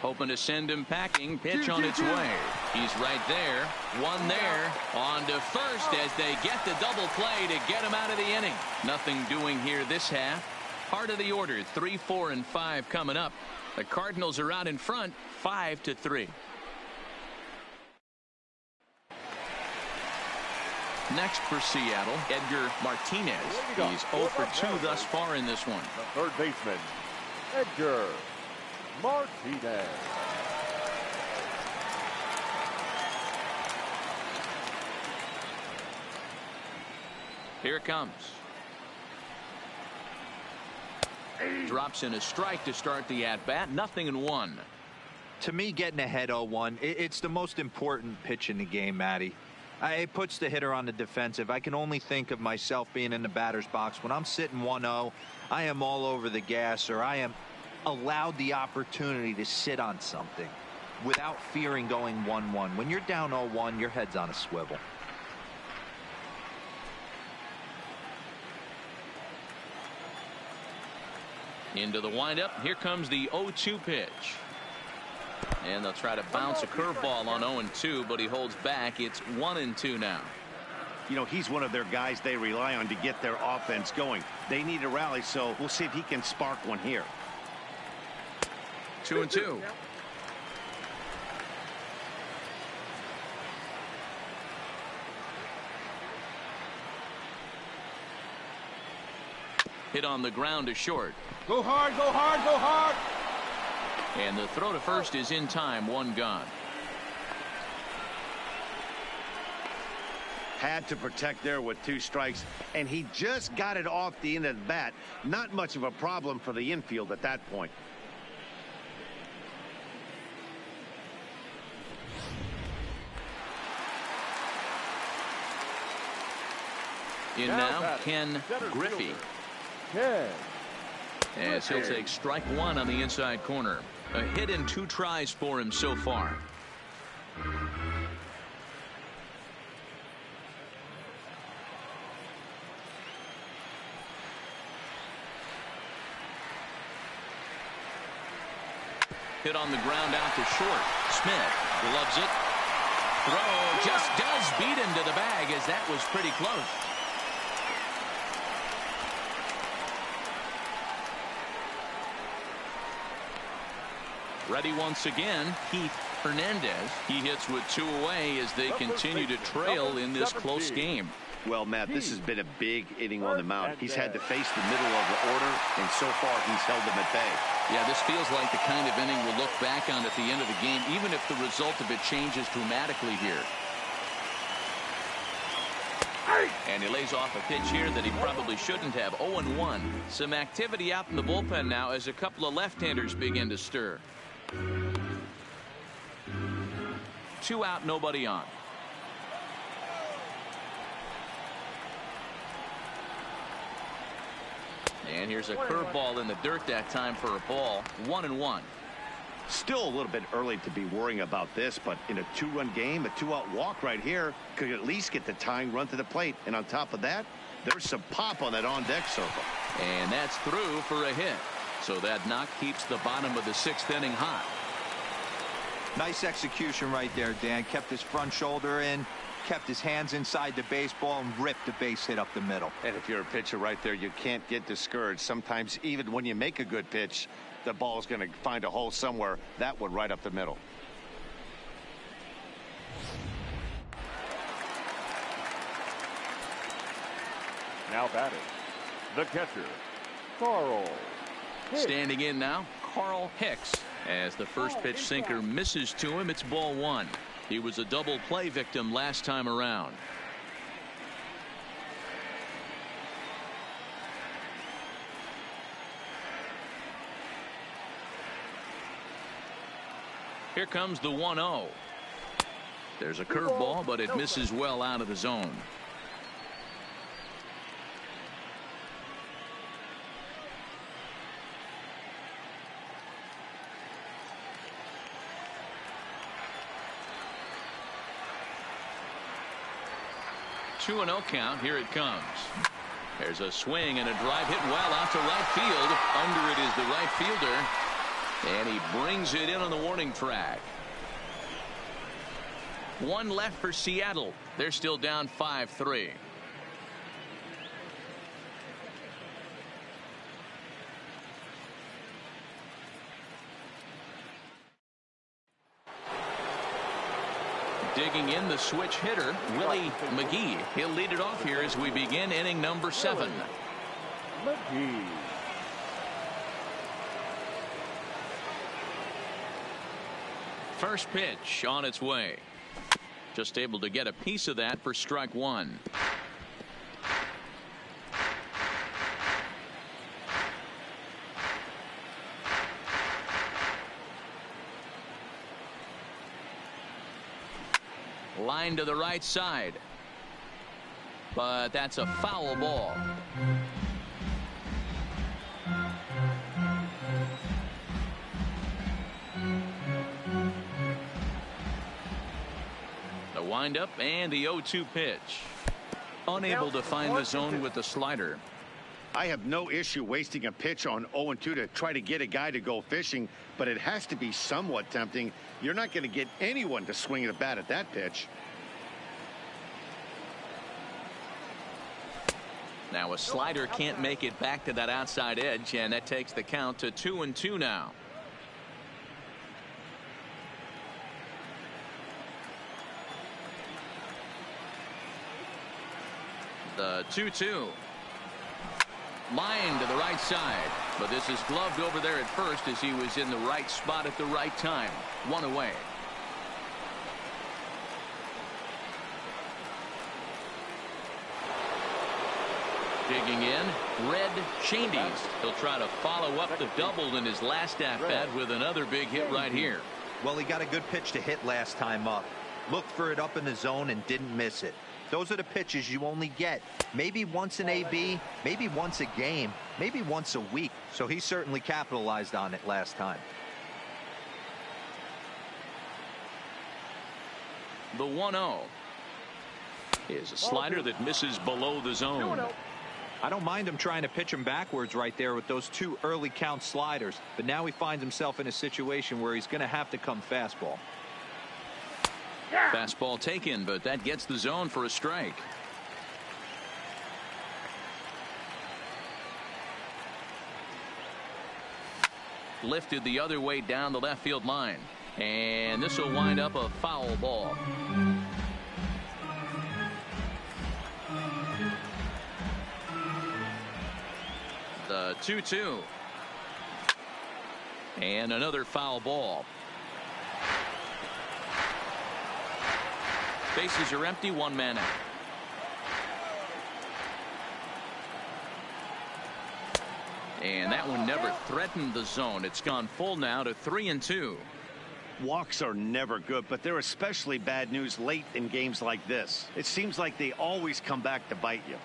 Hoping to send him packing. Pitch on its way. He's right there. One there. On to first as they get the double play to get him out of the inning. Nothing doing here this half. Part of the order. 3, 4, and 5 coming up. The Cardinals are out in front. 5-3. Next for Seattle, Edgar Martinez. He's 0 for 2 thus far in this one. The third baseman, Edgar Martinez. Here it comes. Drops in a strike to start the at-bat. 0-1. To me, getting ahead 0-1, it's the most important pitch in the game, Matty. It puts the hitter on the defensive. I can only think of myself being in the batter's box. When I'm sitting 1-0, I am all over the gas, or I am allowed the opportunity to sit on something without fearing going 1-1. When you're down 0-1, your head's on a swivel. Into the windup. Here comes the 0-2 pitch. And they'll try to bounce a curveball on 0-2, but he holds back. It's 1-2 now. You know, he's one of their guys they rely on to get their offense going. They need a rally, so we'll see if he can spark one here. 2-2. Hit on the ground to short. Go hard, go hard, go hard. And the throw to first is in time. 1 gone. Had to protect there with 2 strikes, and he just got it off the end of the bat. Not much of a problem for the infield at that point. In now, Ken Griffey. As he'll take strike 1 on the inside corner. A hit and 2 tries for him so far. Hit on the ground out to short. Smith gloves it. Throw just does beat him to the bag, as that was pretty close. Ready once again, Keith Hernandez. He hits with 2 away as they continue to trail in this close game. Well, Matt, this has been a big inning on the mound. He's had to face the middle of the order, and so far he's held them at bay. Yeah, this feels like the kind of inning we'll look back on at the end of the game, even if the result of it changes dramatically here. And he lays off a pitch here that he probably shouldn't have. 0-1. Some activity out in the bullpen now as a couple of left-handers begin to stir. 2 out, nobody on. And here's a curveball in the dirt that time for a ball. 1-1. Still a little bit early to be worrying about this, but in a 2-run game, a 2-out walk right here could at least get the tying run to the plate. And on top of that, there's some pop on that on-deck circle. And that's through for a hit. So that knock keeps the bottom of the 6th inning hot. Nice execution right there, Dan. Kept his front shoulder in, kept his hands inside the baseball, and ripped the base hit up the middle. And if you're a pitcher right there, you can't get discouraged. Sometimes even when you make a good pitch, the ball is going to find a hole somewhere. That one right up the middle. Now batting, the catcher, Carl Hicks. Standing in now, Carl Hicks. As the first pitch sinker misses to him, it's ball one. He was a double play victim last time around. Here comes the 1-0. There's a curveball, but it misses well out of the zone. Two 2-0 count. Here it comes. There's a swing and a drive hit well out to right field. Under it is the right fielder. And he brings it in on the warning track. One left for Seattle. They're still down 5-3. Digging in, the switch hitter, Willie McGee. He'll lead it off here as we begin inning number 7. McGee. First pitch on its way. Just able to get a piece of that for strike one. Line to the right side. But that's a foul ball. The windup and the 0-2 pitch. Unable to find the zone with the slider. I have no issue wasting a pitch on 0-2 to try to get a guy to go fishing, but it has to be somewhat tempting. You're not going to get anyone to swing at a bat at that pitch. Now a slider can't make it back to that outside edge, and that takes the count to 2-2 now. The 2-2. Line to the right side, but this is gloved over there at first as he was in the right spot at the right time. One away. Digging in, Red Chandies. He'll try to follow up the double in his last at-bat with another big hit right here. Well, he got a good pitch to hit last time up. Looked for it up in the zone and didn't miss it. Those are the pitches you only get maybe once in AB, maybe once a game, maybe once a week. So he certainly capitalized on it last time. The 1-0 is a slider that misses below the zone. I don't mind him trying to pitch him backwards right there with those two early count sliders, but now he finds himself in a situation where he's going to have to come fastball. Fastball taken, but that gets the zone for a strike. Lifted the other way down the left field line, and this will wind up a foul ball. The 2-2. And another foul ball. Bases are empty, one man out. And that one never threatened the zone. It's gone full now to 3-2. Walks are never good, but they're especially bad news late in games like this. It seems like they always come back to bite you.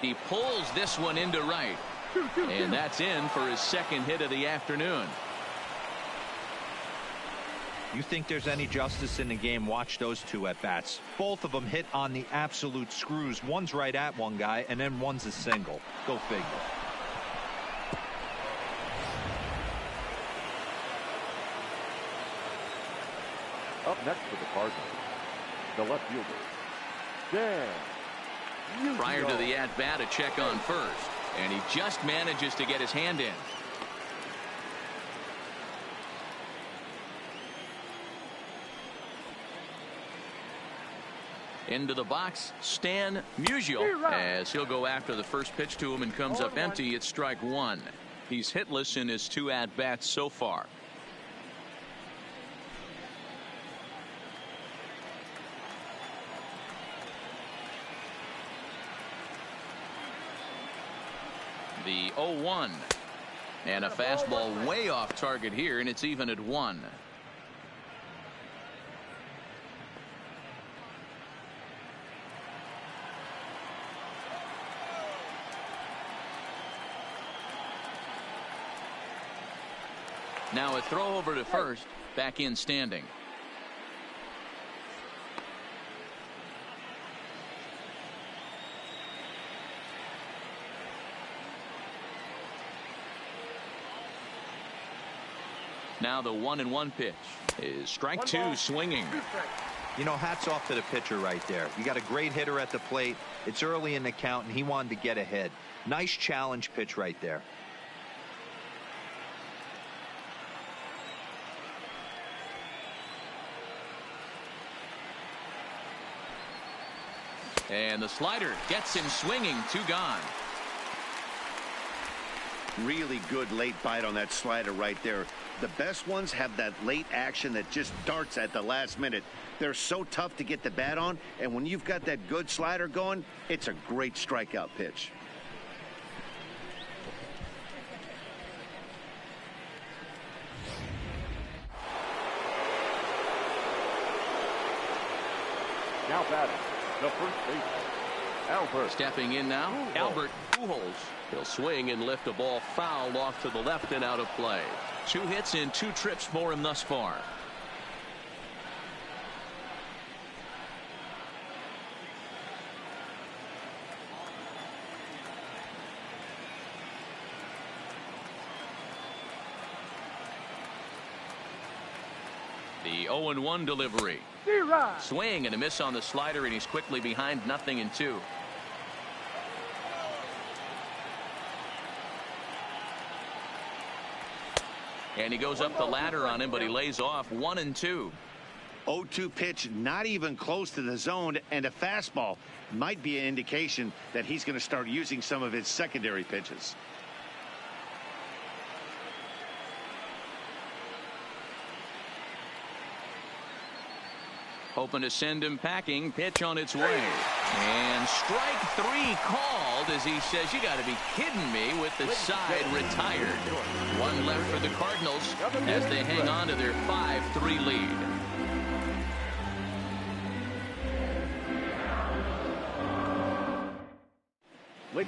He pulls this one into right. And that's in for his second hit of the afternoon. You think there's any justice in the game? Watch those two at bats. Both of them hit on the absolute screws. One's right at one guy, and then one's a single. Go figure. Up next for the Cardinals, the left fielder, Dan. Prior to the at-bat, a check on first. And he just manages to get his hand in. Into the box, Stan Musial, as he'll go after the first pitch to him and comes up empty. It's strike one. He's hitless in his 2 at-bats so far. The 0-1. And a fastball way off target here, and it's even at 1. Now a throw over to first, back in standing. Now the 1-1 pitch is strike two, swinging. You know, hats off to the pitcher right there. You got a great hitter at the plate. It's early in the count, and he wanted to get ahead. Nice challenge pitch right there. And the slider gets him swinging. 2 gone. Really good late bite on that slider right there. The best ones have that late action that just darts at the last minute. They're so tough to get the bat on, and when you've got that good slider going, it's a great strikeout pitch. Now batting, the first baseman, Albert. Stepping in now, Albert Pujols. He'll swing and lift a ball foul off to the left and out of play. 2 hits in 2 trips for him thus far. The 0-1 delivery. Swing and a miss on the slider, and he's quickly behind 0-2. And he goes up the ladder on him, but he lays off 1-2. 0-2 pitch, not even close to the zone, and a fastball might be an indication that he's going to start using some of his secondary pitches. Hoping to send him packing. Pitch on its way. And strike 3 called as he says, you got to be kidding me, with the side retired. 1 left for the Cardinals as they hang on to their 5-3 lead.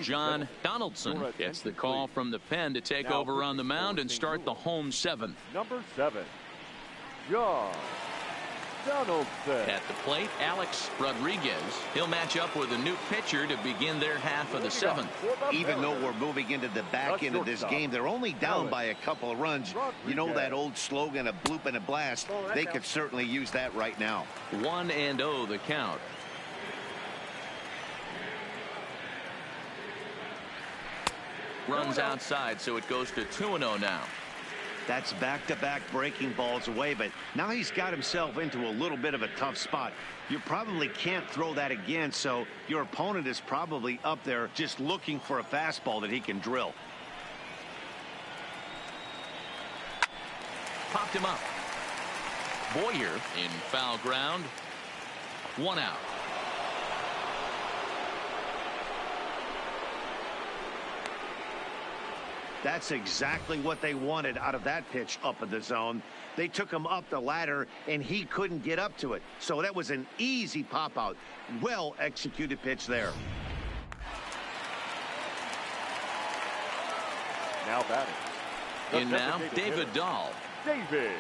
John Donaldson gets the call from the pen to take over on the mound and start the home 7th. Number 7, John Donaldson. At the plate, Alex Rodriguez. He'll match up with a new pitcher to begin their half of the 7th. Even though we're moving into the back end of this game, they're only down by a couple of runs. You know that old slogan, a bloop and a blast? They could certainly use that right now. 1-0 the count. Runs outside, so it goes to 2-0 now. That's back-to-back breaking balls away, but now he's got himself into a little bit of a tough spot. You probably can't throw that again, so your opponent is probably up there just looking for a fastball that he can drill. Popped him up. Boyer in foul ground. 1 out. That's exactly what they wanted out of that pitch up in the zone. They took him up the ladder, and he couldn't get up to it. So that was an easy pop-out. Well-executed pitch there. Now batting. In now, David Dahl. David.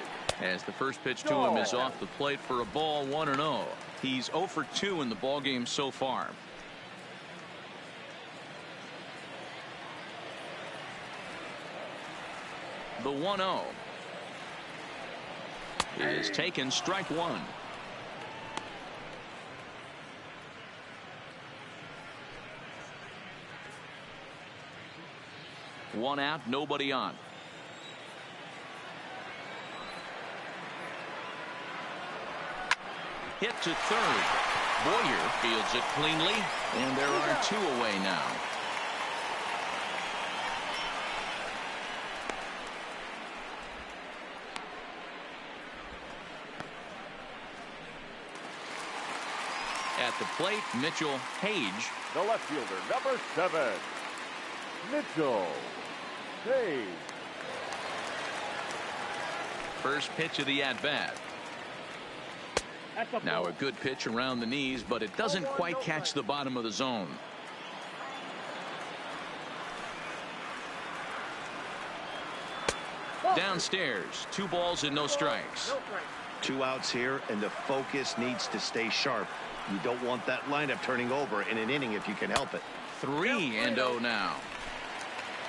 As the first pitch to him is off the plate for a ball, 1-0. He's 0 for 2 in the ballgame so far. The 1-0 is taken, strike 1. 1 out, nobody on. Hit to third. Boyer fields it cleanly, and there are 2 away now. At the plate, Mitchell Page. The left fielder, number 7, Mitchell Page. First pitch of the at-bat. Now a good pitch around the knees, but it doesn't quite catch the bottom of the zone. Downstairs, 2 balls and no strikes. 2 outs here, and the focus needs to stay sharp. You don't want that lineup turning over in an inning if you can help it. 3-0 now.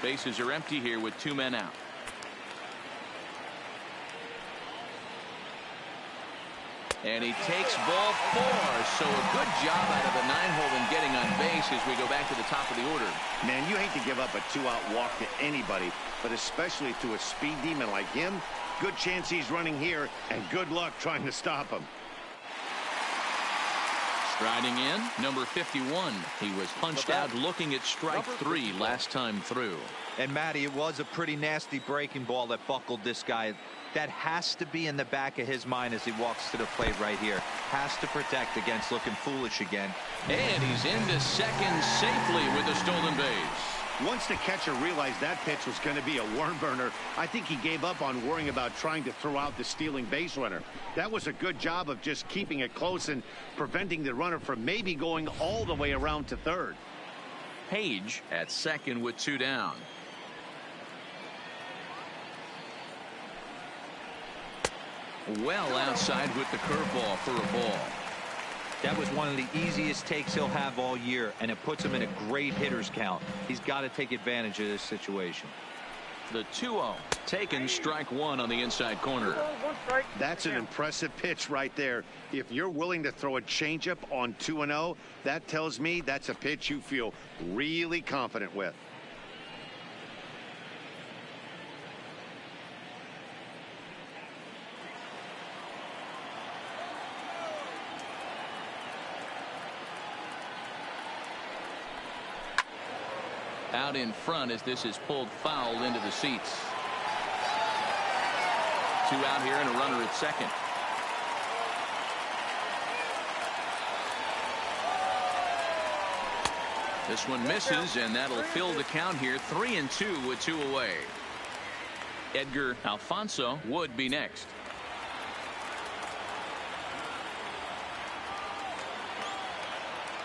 Bases are empty here with 2 men out. And he takes ball 4. So a good job out of the 9-hole in getting on base as we go back to the top of the order. Man, you hate to give up a 2-out walk to anybody, but especially to a speed demon like him. Good chance he's running here, and good luck trying to stop him. Striding in, number 51. He was punched out looking at strike 3 last time through. And Matty, it was a pretty nasty breaking ball that buckled this guy. That has to be in the back of his mind as he walks to the plate right here. Has to protect against looking foolish again. And he's into second safely with a stolen base. Once the catcher realized that pitch was going to be a worm burner, I think he gave up on worrying about trying to throw out the stealing base runner. That was a good job of just keeping it close and preventing the runner from maybe going all the way around to third. Page at second with 2 down. Well outside with the curveball for a ball. That was one of the easiest takes he'll have all year, and it puts him in a great hitter's count. He's got to take advantage of this situation. The 2-0 taken, strike 1 on the inside corner. That's an impressive pitch right there. If you're willing to throw a changeup on 2-0, that tells me that's a pitch you feel really confident with. Out in front as this is pulled foul into the seats. 2 out here and a runner at second. This one misses, and that'll fill the count here. 3-2 with 2 away. Edgar Alfonso would be next.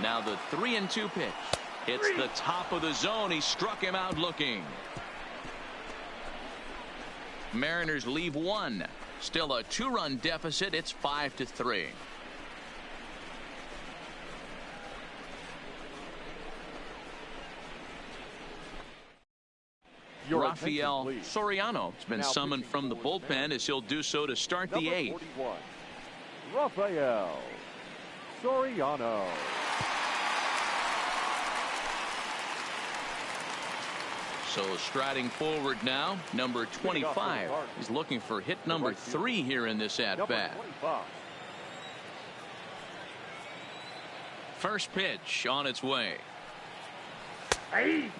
Now the 3-2 pitch. It's the top of the zone. He struck him out looking. Mariners leave 1. Still a 2-run deficit. It's 5-3. Rafael Soriano has been summoned from the bullpen as he'll do so to start the 8th. Rafael Soriano. So striding forward now, number 25. He's looking for hit number 3 here in this at-bat. First pitch on its way.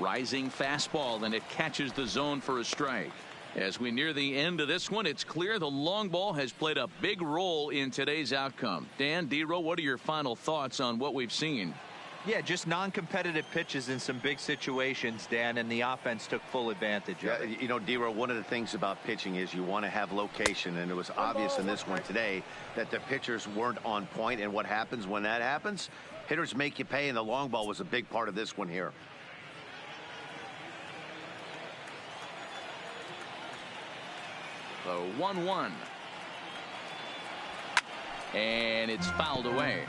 Rising fastball, and it catches the zone for a strike. As we near the end of this one, it's clear the long ball has played a big role in today's outcome. Dan, D-Row, what are your final thoughts on what we've seen? Yeah, just non-competitive pitches in some big situations, Dan, and the offense took full advantage of it. You know, D-Row, one of the things about pitching is you want to have location, and it was obvious in this one today that the pitchers weren't on point, and what happens when that happens? Hitters make you pay, and the long ball was a big part of this one here. The 1-1. And it's fouled away.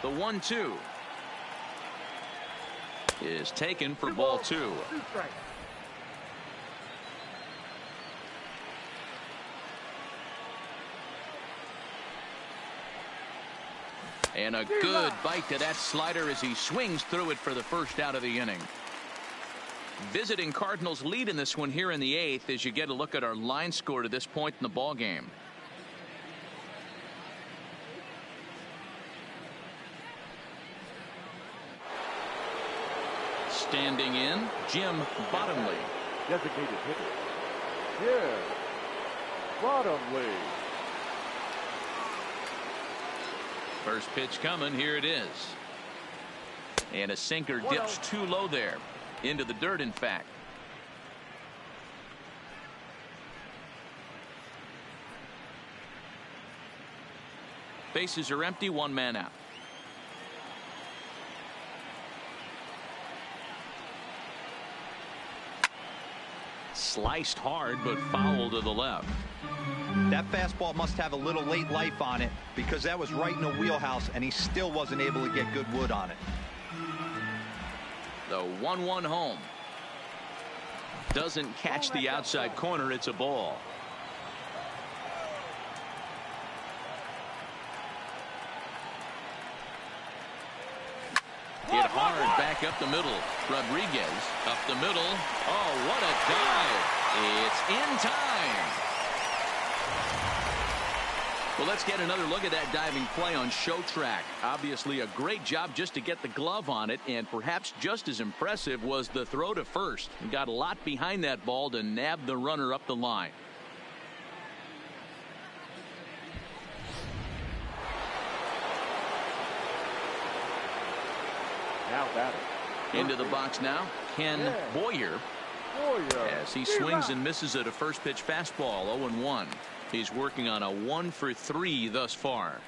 The 1-2 is taken for ball 2. And a good bite to that slider as he swings through it for the first out of the inning. Visiting Cardinals lead in this one here in the 8th as you get a look at our line score to this point in the ball game. Standing in, Jim Bottomley. Designated hitter, Jim Bottomley. First pitch coming. Here it is. And a sinker dips too low there. Into the dirt, in fact. Bases are empty. One man out. Sliced hard, but foul to the left. That fastball must have a little late life on it because that was right in the wheelhouse and he still wasn't able to get good wood on it. The 1-1 home. Doesn't catch the outside corner. It's a ball. Hit hard back up the middle. Rodriguez up the middle. Oh, what a dive. It's in time. Well, let's get another look at that diving play on Show Track. Obviously a great job just to get the glove on it, and perhaps just as impressive was the throw to first. Got a lot behind that ball to nab the runner up the line. Now batting. Into the box now, Ken Boyer. As he swings and misses at a first pitch fastball. 0-1. He's working on a 1-for-3 thus far.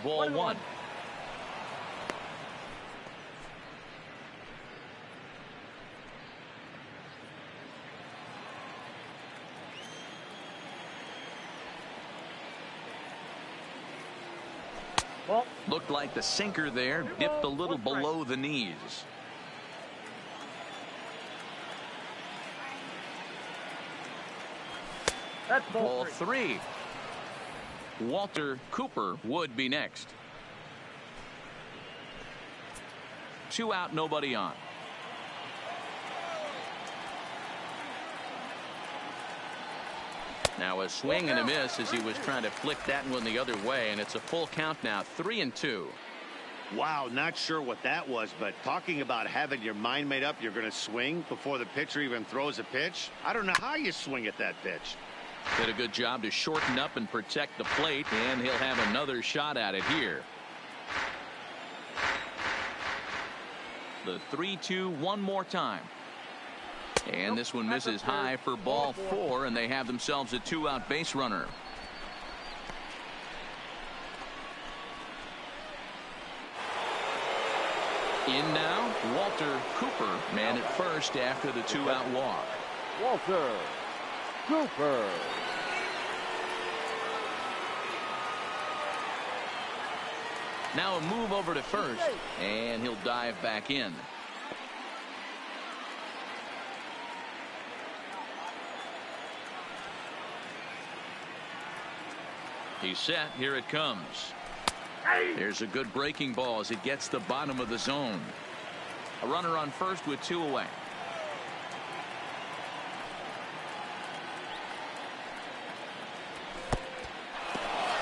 Ball one. Looked like the sinker there dipped a little below the knees. That's Ball three. Walter Cooper would be next. 2 out, nobody on. Now a swing and a miss as he was trying to flick that one the other way, and it's a full count now. 3-2. Wow, not sure what that was, but talking about having your mind made up, you're going to swing before the pitcher even throws a pitch. I don't know how you swing at that pitch. Did a good job to shorten up and protect the plate, and he'll have another shot at it here. The 3-2 one more time. And this one misses high for ball 4, and they have themselves a 2-out base runner. In now, Walter Cooper, man at first after the 2-out walk. Walter Cooper. Now a move over to first, and he'll dive back in. He's set. Here it comes. There's a good breaking ball as it gets the bottom of the zone. A runner on first with 2 away.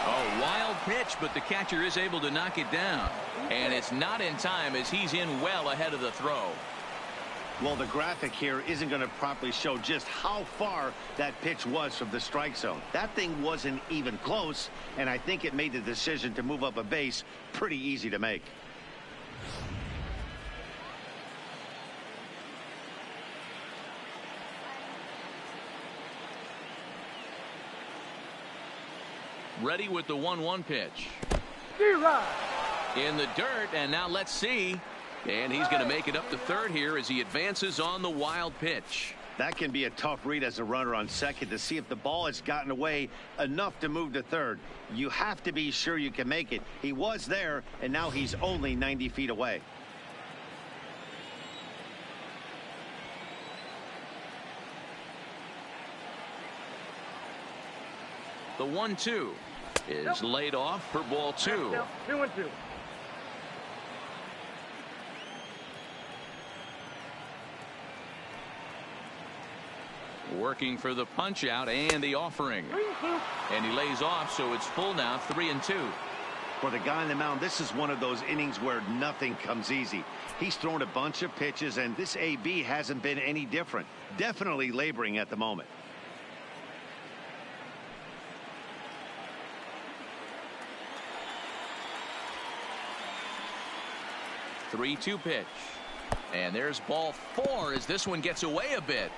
Oh, wild pitch, but the catcher is able to knock it down. And it's not in time as he's in well ahead of the throw. Well, the graphic here isn't going to properly show just how far that pitch was from the strike zone. That thing wasn't even close, and I think it made the decision to move up a base pretty easy to make. Ready with the 1-1 pitch. In the dirt, and now let's see. And he's going to make it up to third here as he advances on the wild pitch. That can be a tough read as a runner on second to see if the ball has gotten away enough to move to third. You have to be sure you can make it. He was there, and now he's only 90 feet away. The 1-2 is laid off for ball 2. 2-2. Working for the punch out and the offering. 3-2. And he lays off, so it's full now, 3-2. For the guy on the mound, this is one of those innings where nothing comes easy. He's thrown a bunch of pitches, and this AB hasn't been any different. Definitely laboring at the moment. 3-2 pitch. And there's ball 4 as this one gets away a bit.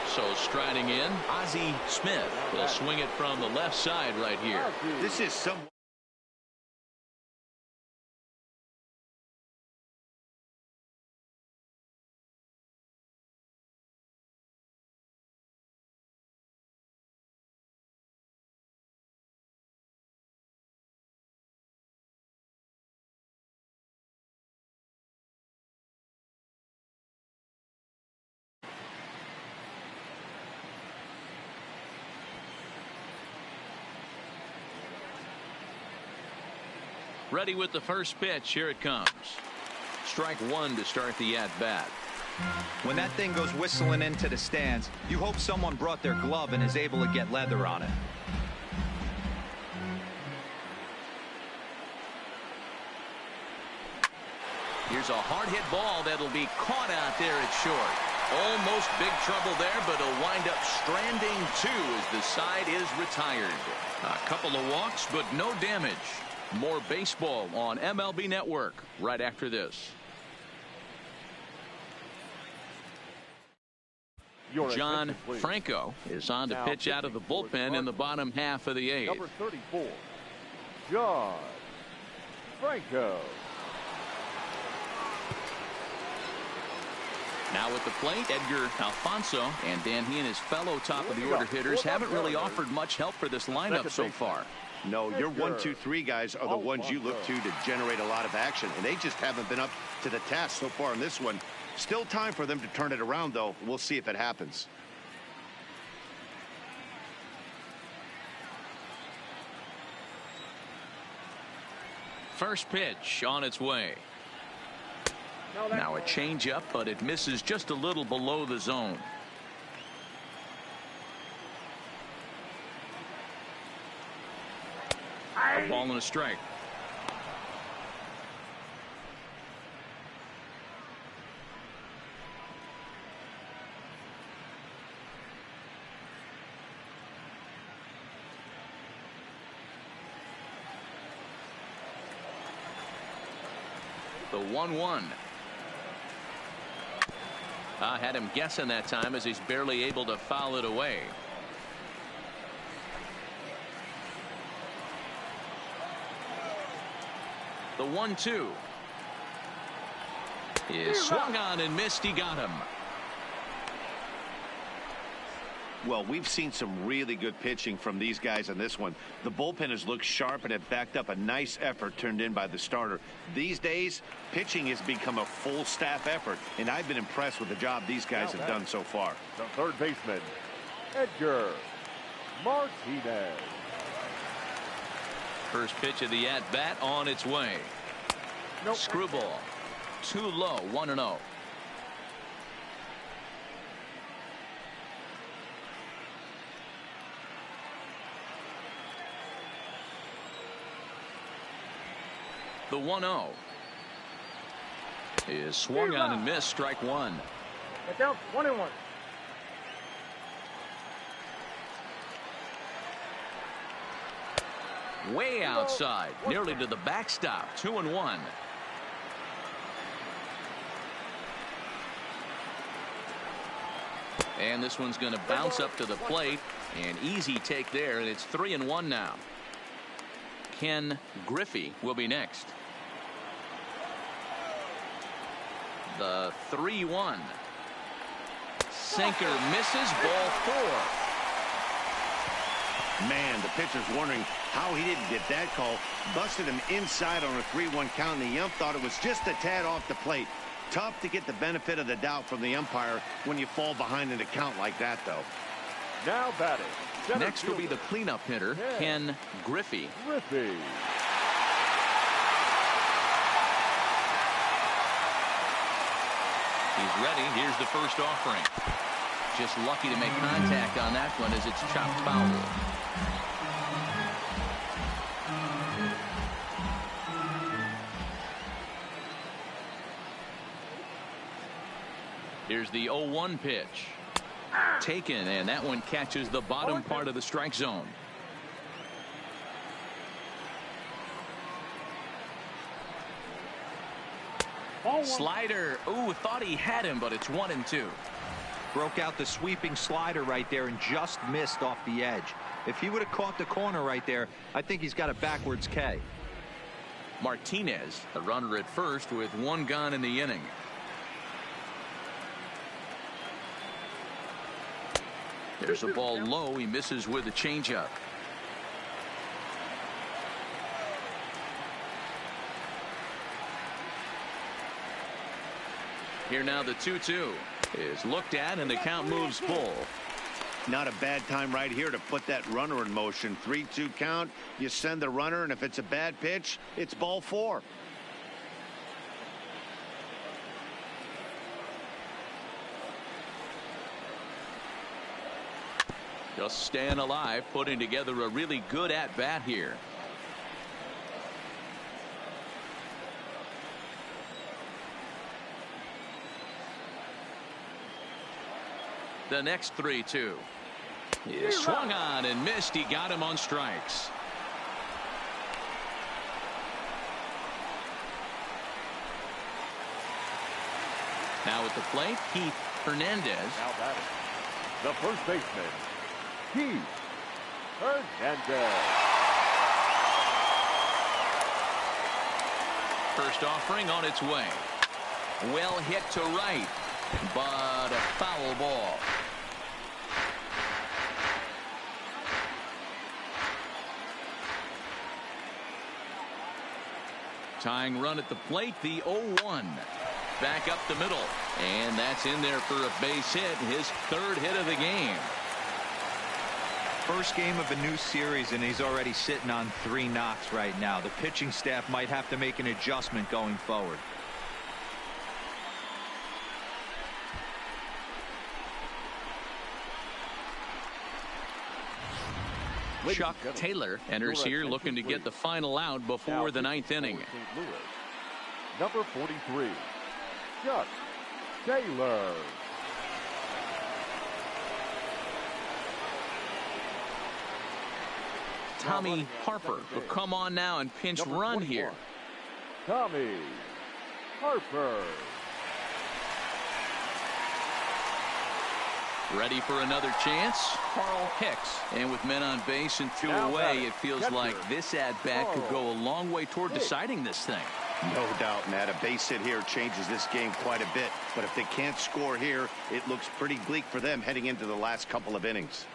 So striding in, Ozzie Smith will swing it from the left side right here. This is some. Ready with the first pitch. Here it comes. Strike 1 to start the at-bat. When that thing goes whistling into the stands, you hope someone brought their glove and is able to get leather on it. Here's a hard hit ball that'll be caught out there at short. Almost big trouble there, but he'll wind up stranding 2 as the side is retired. A couple of walks, but no damage. More baseball on MLB Network right after this. John Franco is on to pitch out of the bullpen in the bottom half of the 8th. Number 34, John Franco. Now at the plate, Edgar Alfonso, and Dan, he and his fellow top of the order hitters haven't really offered much help for this lineup so far. No, your 1, 2, 3 guys are the ones you look to generate a lot of action, and they just haven't been up to the task so far in this one. Still time for them to turn it around, though. We'll see if it happens. First pitch on its way. Now a changeup, but it misses just a little below the zone. A ball and a strike. The 1-1. I had him guessing that time as he's barely able to foul it away. The 1-2 is swung on and missed. He got him. Well, we've seen some really good pitching from these guys in this one. The bullpen has looked sharp and have backed up a nice effort turned in by the starter. These days, pitching has become a full staff effort, and I've been impressed with the job these guys have done so far. The third baseman, Edgar Martinez. First pitch of the at-bat on its way. Screwball. Too low, 1-0. The 1-0 is swung on and missed. Strike 1. Get down 1-1. Way outside, nearly to the backstop. 2-1. And this one's going to bounce up to the plate. An easy take there, and it's 3-1 now. Ken Griffey will be next. The 3-1. Sinker misses. Ball 4. Man, the pitcher's wondering how he didn't get that call. Busted him inside on a 3-1 count, and the ump thought it was just a tad off the plate. Tough to get the benefit of the doubt from the umpire when you fall behind in a count like that, though. Now batting. Next will be the cleanup hitter, Ken Griffey. He's ready. Here's the first offering. Just lucky to make contact on that one as it's chopped foul. Here's the 0-1 pitch. Taken, and that one catches the bottom part of the strike zone. Slider. Ooh, thought he had him, but it's 1-2. Broke out the sweeping slider right there and just missed off the edge. If he would have caught the corner right there, I think he's got a backwards K. Martinez, a runner at first with one gone in the inning. There's a ball low. He misses with a changeup. Here now the 2-2 is looked at, and the count moves full. Not a bad time right here to put that runner in motion. 3-2 count. You send the runner, and if it's a bad pitch, it's ball 4. Just staying alive, putting together a really good at-bat here. The next 3-2 is swung on and missed. He got him on strikes. Now at the plate, Keith Hernandez. Now batting. The first baseman, Keith Hernandez. First offering on its way. Well hit to right, but a foul ball. Tying run at the plate, the 0-1. Back up the middle, and that's in there for a base hit, his third hit of the game. First game of a new series, and he's already sitting on 3 knocks right now. The pitching staff might have to make an adjustment going forward. Chuck Taylor enters here looking to get the final out before the 9th inning. Number 43, Chuck Taylor. Tommy Harper will come on now and pinch run here. Tommy Harper. Ready for another chance? Carl Hicks. And with men on base and 2 away, it feels like this at-bat could go a long way toward deciding this thing. No doubt, Matt. A base hit here changes this game quite a bit. But if they can't score here, it looks pretty bleak for them heading into the last couple of innings.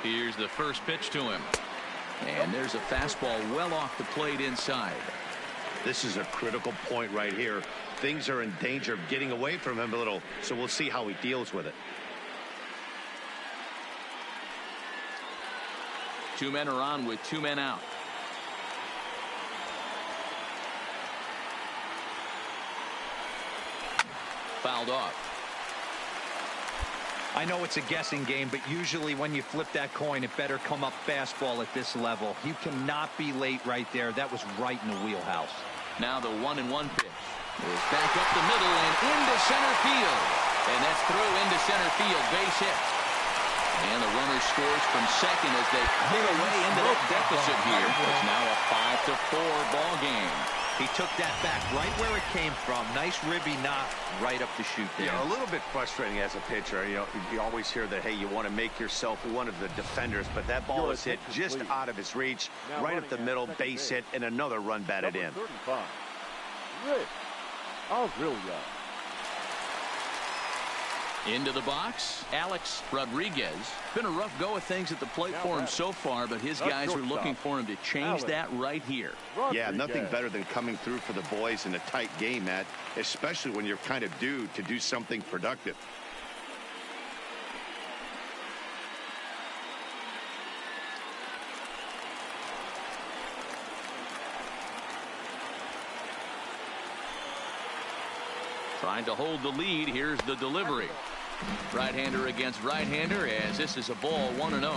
Here's the first pitch to him. And there's a fastball well off the plate inside. This is a critical point right here. Things are in danger of getting away from him a little, so we'll see how he deals with it. 2 men are on with 2 men out. Fouled off. I know it's a guessing game, but usually when you flip that coin, it better come up fastball at this level. You cannot be late right there. That was right in the wheelhouse. Now the 1-1 pitch is back up the middle and into center field. And that's through into center field. Base hit. And the runner scores from second as they put away into that deficit here. It's now a 5-4 ball game. He took that back right where it came from. Nice ribby knock right up the chute there. Yeah, a little bit frustrating as a pitcher. You know, you always hear that, hey, you want to make yourself one of the defenders, but that ball is hit just out of his reach, right up the middle, base hit, and another run batted in. Aurelia. Into the box, Alex Rodriguez. Been a rough go of things at the plate for him so far, but his guys are looking for him to change that right here. Yeah, nothing better than coming through for the boys in a tight game, Matt, especially when you're kind of due to do something productive. Trying to hold the lead. Here's the delivery. Right-hander against right-hander, as this is a ball 1-0.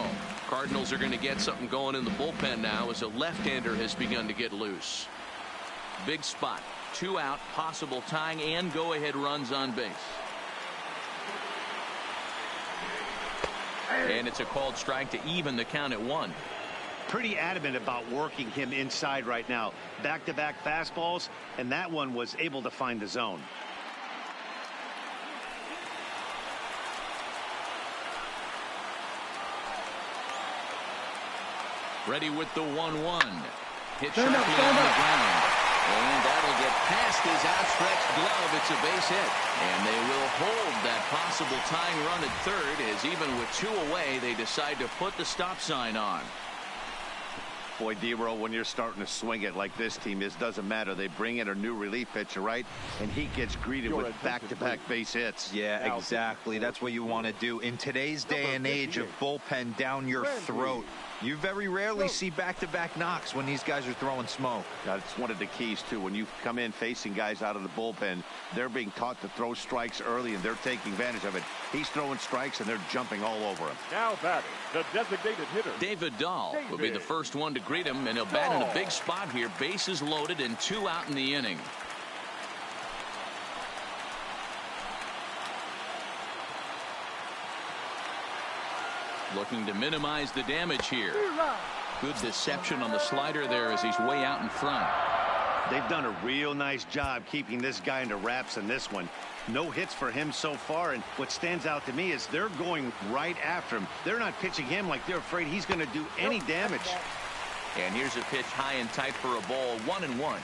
Cardinals are going to get something going in the bullpen now as a left-hander has begun to get loose. Big spot. 2 out, possible tying and go-ahead runs on base. And it's a called strike to even the count at 1. Pretty adamant about working him inside right now. Back-to-back fastballs, and that one was able to find the zone. Ready with the 1-1. Hit sharply on the ground. And that'll get past his outstretched glove. It's a base hit. And they will hold that possible tying run at third, as even with 2 away, they decide to put the stop sign on. Boy, D-Roll, when you're starting to swing it like this team is, doesn't matter. They bring in a new relief pitcher, right? And he gets greeted with back-to-back base hits. Yeah, exactly. That's what you want to do. In today's day and age of bullpen down your throat, you very rarely see back-to-back knocks when these guys are throwing smoke. That's one of the keys, too. When you come in facing guys out of the bullpen, they're being taught to throw strikes early, and they're taking advantage of it. He's throwing strikes, and they're jumping all over him. Now batting, the designated hitter, David Dahl will be the first one to greet him, and he'll bat in a big spot here. Bases loaded and 2 out in the inning. Looking to minimize the damage here. Good deception on the slider there as he's way out in front. They've done a real nice job keeping this guy into wraps in this one. No hits for him so far, and what stands out to me is they're going right after him. They're not pitching him like they're afraid he's going to do any damage. And here's a pitch high and tight for a ball, 1-1.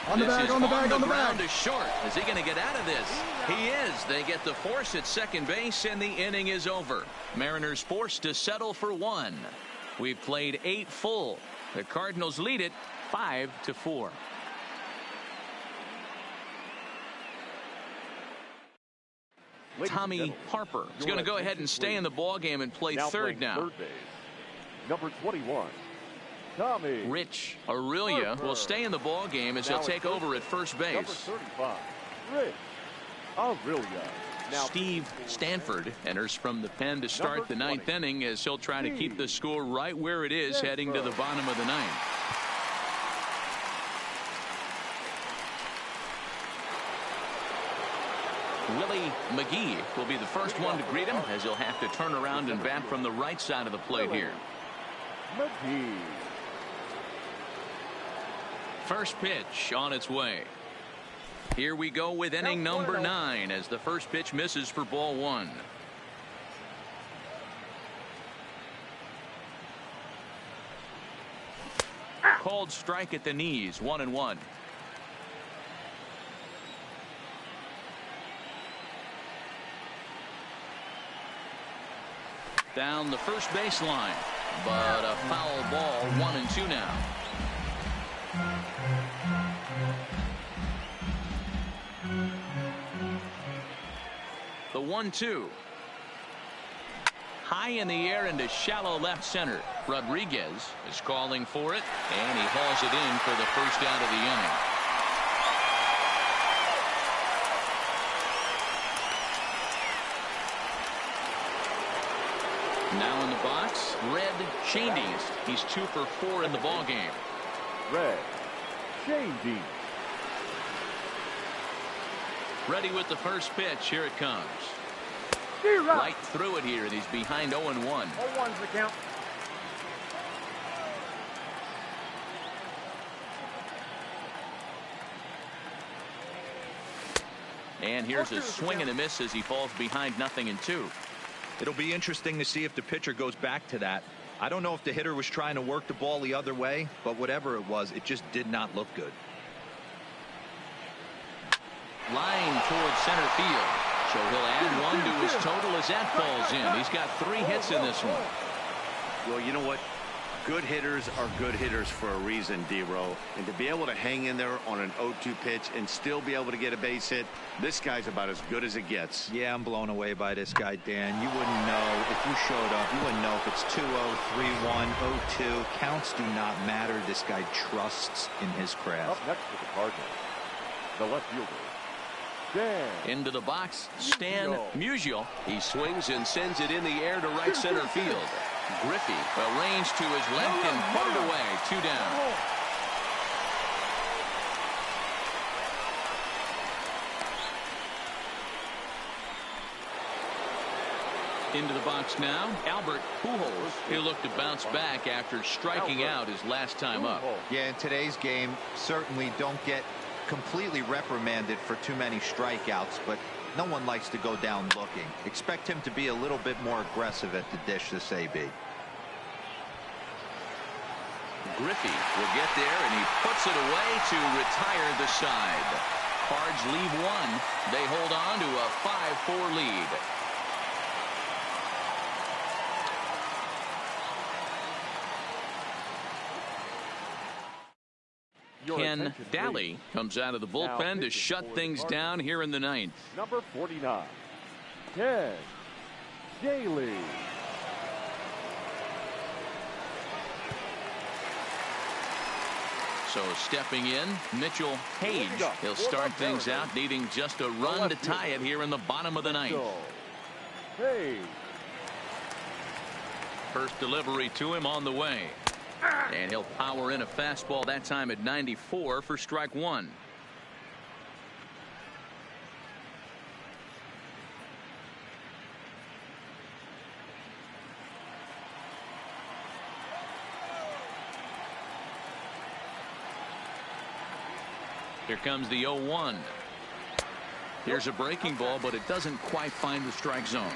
On the bag, on the bag, on the ground bag. is short. Is he going to get out of this? He is. They get the force at second base, and the inning is over. Mariners forced to settle for 1. We've played 8 full. The Cardinals lead it 5-4. Tommy Harper is going to go ahead and stay in the ball game and play third now. Third base, number 21. Tommy Rich Aurelia will stay in the ball game as he'll take over at first base. Number 35, Rich Aurelia. Steve Stanford enters from the pen to start the 9th inning as he'll try to keep the score right where it is heading to the bottom of the 9th. Willie McGee will be the first one to greet him as he'll have to turn around and bat from the right side of the plate here. McGee. First pitch on its way. Here we go with inning number 9 as the first pitch misses for ball 1. Called strike at the knees, 1-1. Down the first baseline, but a foul ball, 1-2 now. The 1-2. High in the air into shallow left center. Rodriguez is calling for it, and he hauls it in for the first out of the inning. Now in the box, Red Shandies. He's 2 for 4 in the ball game. Red Shandies. Ready with the first pitch. Here it comes. D-Rock. Right through it here, and he's behind 0-1. 0-1's the count. And here's a swing and a miss as he falls behind 0-2. It'll be interesting to see if the pitcher goes back to that. I don't know if the hitter was trying to work the ball the other way, but whatever it was, it just did not look good. Line towards center field. So he'll add one to his total as that falls in. He's got 3 hits in this one. Well, you know what? Good hitters are good hitters for a reason, D-Row. And to be able to hang in there on an 0-2 pitch and still be able to get a base hit, this guy's about as good as it gets. Yeah, I'm blown away by this guy, Dan. You wouldn't know if you showed up. You wouldn't know if it's 2-0, 3-1, 0-2. Counts do not matter. This guy trusts in his craft. Up next to the Cardinals, the left fielder, Dan. Into the box, Stan Musial. He swings and sends it in the air to right center field. Griffey arranged to his left and put it away. 2 down. Into the box now, Albert Pujols. He'll look to bounce back after striking out his last time up. Yeah, in today's game, certainly don't get completely reprimanded for too many strikeouts, but no one likes to go down looking. Expect him to be a little bit more aggressive at the dish this AB. Griffey will get there, and he puts it away to retire the side. Cards leave 1. They hold on to a 5-4 lead. Ken Daly comes out of the bullpen to shut things down here in the 9th. Number 49, Ken Daly. So stepping in, Mitchell Page. He'll start things out, needing just a run to tie it here in the bottom of the 9th. Page. First delivery to him on the way. And he'll power in a fastball that time at 94 for strike 1. Here comes the 0-1. Here's a breaking ball, but it doesn't quite find the strike zone.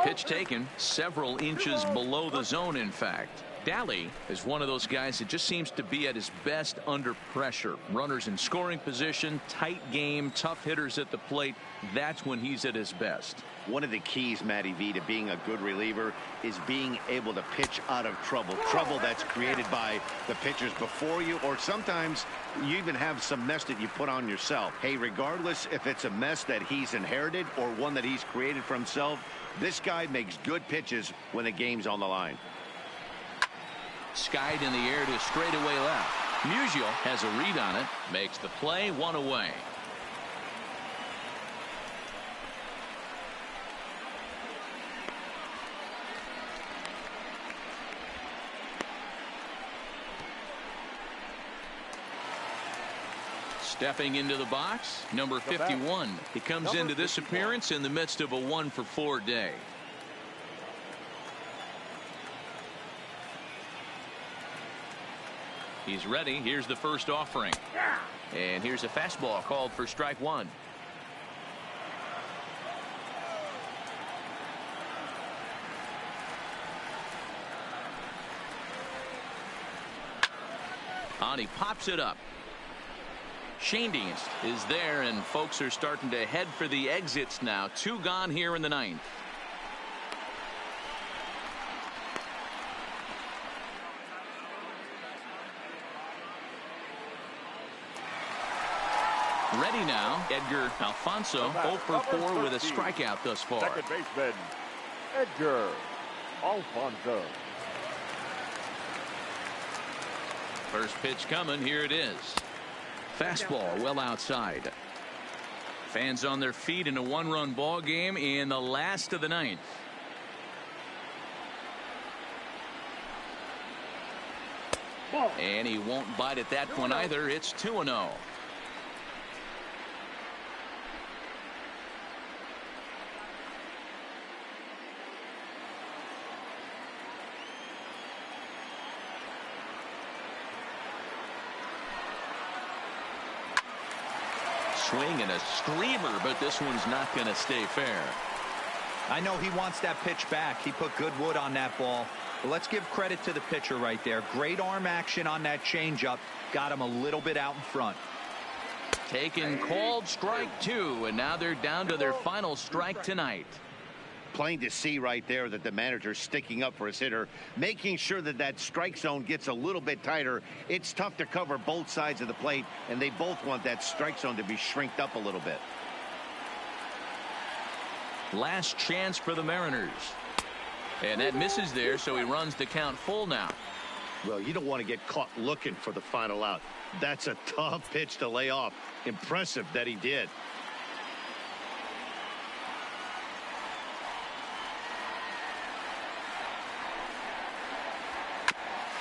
Pitch taken several inches below the zone, in fact. Daly is one of those guys that just seems to be at his best under pressure. Runners in scoring position, tight game, tough hitters at the plate. That's when he's at his best. One of the keys, Matty V, to being a good reliever is being able to pitch out of trouble. Trouble that's created by the pitchers before you, or sometimes you even have some mess that you put on yourself. Hey, regardless if it's a mess that he's inherited or one that he's created for himself, this guy makes good pitches when the game's on the line. Skied in the air to straightaway left. Musial has a read on it, makes the play, 1 away. Stepping into the box, number 51. He comes into this appearance in the midst of a 1-for-4 day. He's ready. Here's the first offering. And here's a fastball called for strike 1. And he pops it up. Schoendienst is there, and folks are starting to head for the exits now. 2 gone here in the 9th. Ready now, Edgar Alfonso, 0 for 4 with a strikeout thus far. Second baseman, Edgar Alfonso. First pitch coming, here it is. Fastball well outside. Fans on their feet in a 1-run ball game in the last of the 9th. And he won't bite at that one either. It's 2-0. swing and a screamer, but this one's not going to stay fair. I know he wants that pitch back. He put good wood on that ball. But let's give credit to the pitcher right there. Great arm action on that changeup. Got him a little bit out in front. Taken called strike 2, and now they're down to their final strike tonight. Plain to see right there that the manager's sticking up for his hitter, making sure that that strike zone gets a little bit tighter. It's tough to cover both sides of the plate, and they both want that strike zone to be shrinked up a little bit. Last chance for the Mariners. And that misses there, so he runs the count full now. Well, you don't want to get caught looking for the final out. That's a tough pitch to lay off. Impressive that he did.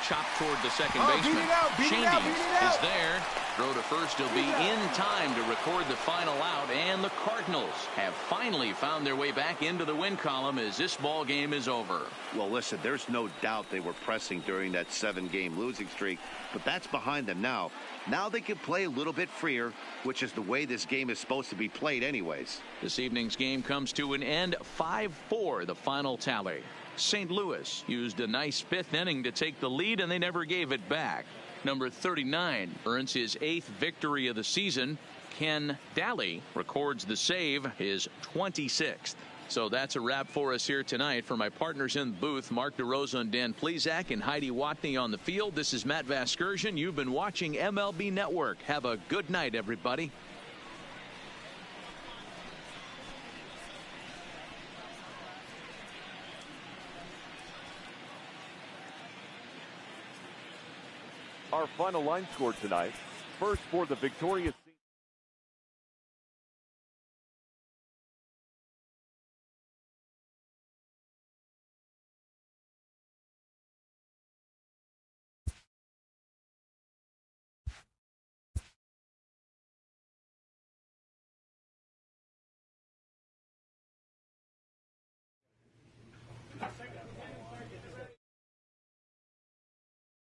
Chopped toward the second baseman. Shandy is there. Throw to first will be in time to record the final out, and the Cardinals have finally found their way back into the win column as this ball game is over. Well, listen, there's no doubt they were pressing during that 7-game losing streak, but that's behind them now. Now they can play a little bit freer, which is the way this game is supposed to be played anyways. This evening's game comes to an end, 5-4 the final tally. St. Louis used a nice 5th inning to take the lead, and they never gave it back. Number 39 earns his 8th victory of the season. Ken Daly records the save, his 26th. So that's a wrap for us here tonight. For my partners in the booth, Mark DeRosa and Dan Plesac and Heidi Watney on the field, this is Matt Vasgersian. You've been watching MLB Network. Have a good night, everybody. Our final line score tonight. First for the victorious